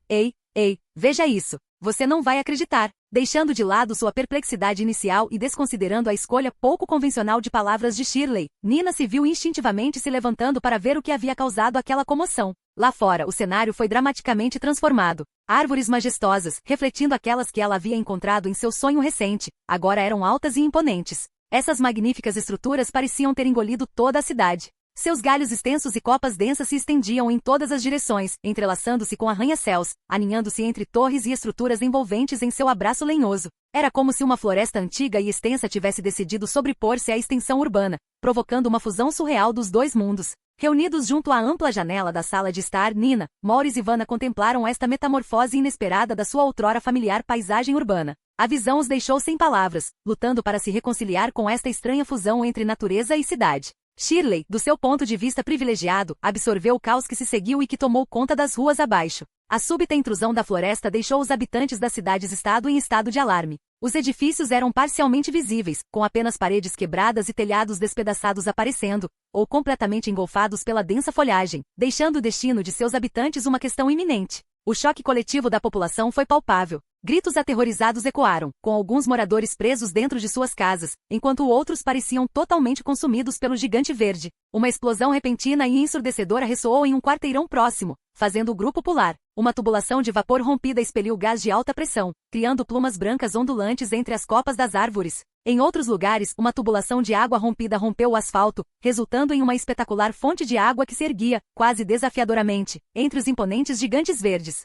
veja isso! Você não vai acreditar! Deixando de lado sua perplexidade inicial e desconsiderando a escolha pouco convencional de palavras de Shirley, Nina se viu instintivamente se levantando para ver o que havia causado aquela comoção. Lá fora, o cenário foi dramaticamente transformado. Árvores majestosas, refletindo aquelas que ela havia encontrado em seu sonho recente, agora eram altas e imponentes. Essas magníficas estruturas pareciam ter engolido toda a cidade. Seus galhos extensos e copas densas se estendiam em todas as direções, entrelaçando-se com arranha-céus, aninhando-se entre torres e estruturas envolventes em seu abraço lenhoso. Era como se uma floresta antiga e extensa tivesse decidido sobrepor-se à extensão urbana, provocando uma fusão surreal dos dois mundos. Reunidos junto à ampla janela da sala de estar, Nina, Maurice e Vanna contemplaram esta metamorfose inesperada da sua outrora familiar paisagem urbana. A visão os deixou sem palavras, lutando para se reconciliar com esta estranha fusão entre natureza e cidade. Shirley, do seu ponto de vista privilegiado, absorveu o caos que se seguiu e que tomou conta das ruas abaixo. A súbita intrusão da floresta deixou os habitantes das cidades-estado em estado de alarme. Os edifícios eram parcialmente visíveis, com apenas paredes quebradas e telhados despedaçados aparecendo, ou completamente engolfados pela densa folhagem, deixando o destino de seus habitantes uma questão iminente. O choque coletivo da população foi palpável. Gritos aterrorizados ecoaram, com alguns moradores presos dentro de suas casas, enquanto outros pareciam totalmente consumidos pelo gigante verde. Uma explosão repentina e ensurdecedora ressoou em um quarteirão próximo, fazendo o grupo pular. Uma tubulação de vapor rompida expeliu gás de alta pressão, criando plumas brancas ondulantes entre as copas das árvores. Em outros lugares, uma tubulação de água rompida rompeu o asfalto, resultando em uma espetacular fonte de água que se erguia, quase desafiadoramente, entre os imponentes gigantes verdes.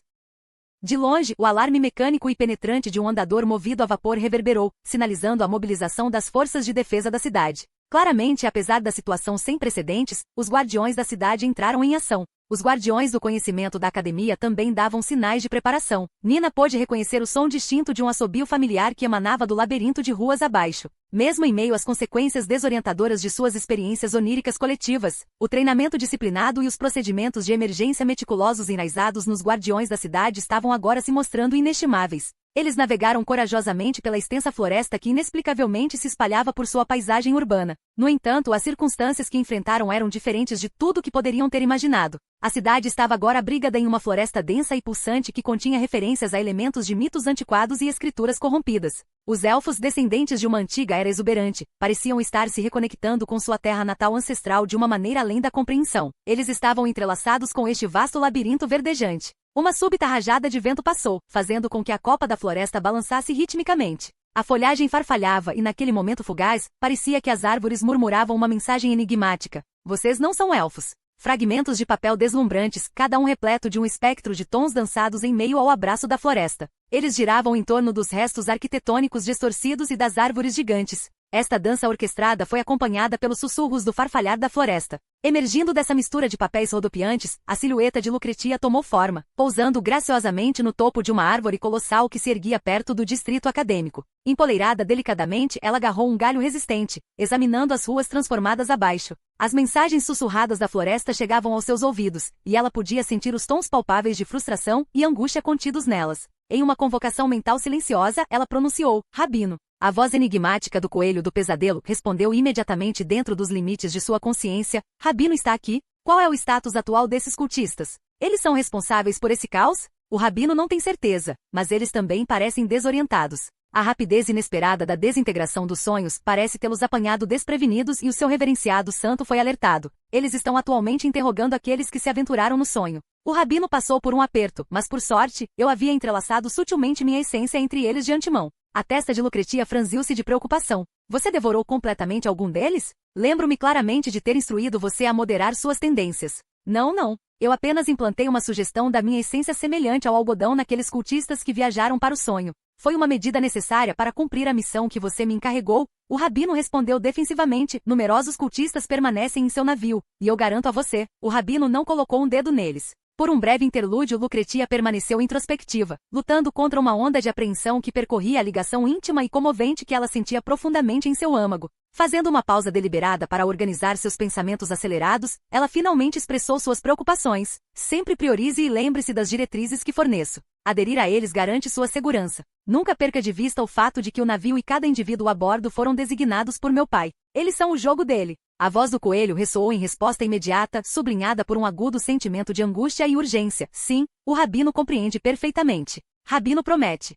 De longe, o alarme mecânico e penetrante de um andador movido a vapor reverberou, sinalizando a mobilização das forças de defesa da cidade. Claramente, apesar da situação sem precedentes, os guardiões da cidade entraram em ação. Os guardiões do conhecimento da academia também davam sinais de preparação. Nina pôde reconhecer o som distinto de um assobio familiar que emanava do labirinto de ruas abaixo. Mesmo em meio às consequências desorientadoras de suas experiências oníricas coletivas, o treinamento disciplinado e os procedimentos de emergência meticulosos enraizados nos guardiões da cidade estavam agora se mostrando inestimáveis. Eles navegaram corajosamente pela extensa floresta que inexplicavelmente se espalhava por sua paisagem urbana. No entanto, as circunstâncias que enfrentaram eram diferentes de tudo que poderiam ter imaginado. A cidade estava agora abrigada em uma floresta densa e pulsante que continha referências a elementos de mitos antiquados e escrituras corrompidas. Os elfos, descendentes de uma antiga era exuberante, pareciam estar se reconectando com sua terra natal ancestral de uma maneira além da compreensão. Eles estavam entrelaçados com este vasto labirinto verdejante. Uma súbita rajada de vento passou, fazendo com que a copa da floresta balançasse ritmicamente. A folhagem farfalhava e naquele momento fugaz, parecia que as árvores murmuravam uma mensagem enigmática. Vocês não são elfos. Fragmentos de papel deslumbrantes, cada um repleto de um espectro de tons dançados em meio ao abraço da floresta. Eles giravam em torno dos restos arquitetônicos distorcidos e das árvores gigantes. Esta dança orquestrada foi acompanhada pelos sussurros do farfalhar da floresta. Emergindo dessa mistura de papéis rodopiantes, a silhueta de Lucretia tomou forma, pousando graciosamente no topo de uma árvore colossal que se erguia perto do distrito acadêmico. Empoleirada delicadamente, ela agarrou um galho resistente, examinando as ruas transformadas abaixo. As mensagens sussurradas da floresta chegavam aos seus ouvidos, e ela podia sentir os tons palpáveis de frustração e angústia contidos nelas. Em uma convocação mental silenciosa, ela pronunciou: Rabino. A voz enigmática do coelho do pesadelo respondeu imediatamente dentro dos limites de sua consciência: Rabino está aqui? Qual é o status atual desses cultistas? Eles são responsáveis por esse caos? O Rabino não tem certeza, mas eles também parecem desorientados. A rapidez inesperada da desintegração dos sonhos parece tê-los apanhado desprevenidos e o seu reverenciado santo foi alertado. Eles estão atualmente interrogando aqueles que se aventuraram no sonho. O Rabino passou por um aperto, mas por sorte, eu havia entrelaçado sutilmente minha essência entre eles de antemão. A testa de Lucretia franziu-se de preocupação. Você devorou completamente algum deles? Lembro-me claramente de ter instruído você a moderar suas tendências. Não. Eu apenas implantei uma sugestão da minha essência semelhante ao algodão naqueles cultistas que viajaram para o sonho. Foi uma medida necessária para cumprir a missão que você me encarregou. O Rabino respondeu defensivamente: numerosos cultistas permanecem em seu navio, e eu garanto a você, o Rabino não colocou um dedo neles. Por um breve interlúdio, Lucretia permaneceu introspectiva, lutando contra uma onda de apreensão que percorria a ligação íntima e comovente que ela sentia profundamente em seu âmago. Fazendo uma pausa deliberada para organizar seus pensamentos acelerados, ela finalmente expressou suas preocupações. Sempre priorize e lembre-se das diretrizes que forneço. Aderir a eles garante sua segurança. Nunca perca de vista o fato de que o navio e cada indivíduo a bordo foram designados por meu pai. Eles são o jogo dele. A voz do coelho ressoou em resposta imediata, sublinhada por um agudo sentimento de angústia e urgência. Sim, o Rabino compreende perfeitamente. Rabino promete.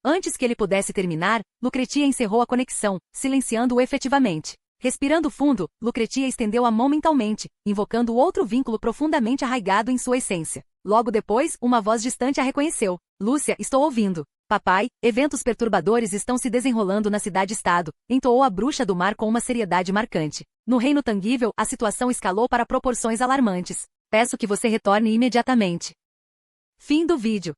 Antes que ele pudesse terminar, Lucretia encerrou a conexão, silenciando-o efetivamente. Respirando fundo, Lucretia estendeu a mão mentalmente, invocando outro vínculo profundamente arraigado em sua essência. Logo depois, uma voz distante a reconheceu. Lúcia, estou ouvindo. Papai, eventos perturbadores estão se desenrolando na cidade-estado, entoou a bruxa do mar com uma seriedade marcante. No reino tangível, a situação escalou para proporções alarmantes. Peço que você retorne imediatamente. Fim do vídeo.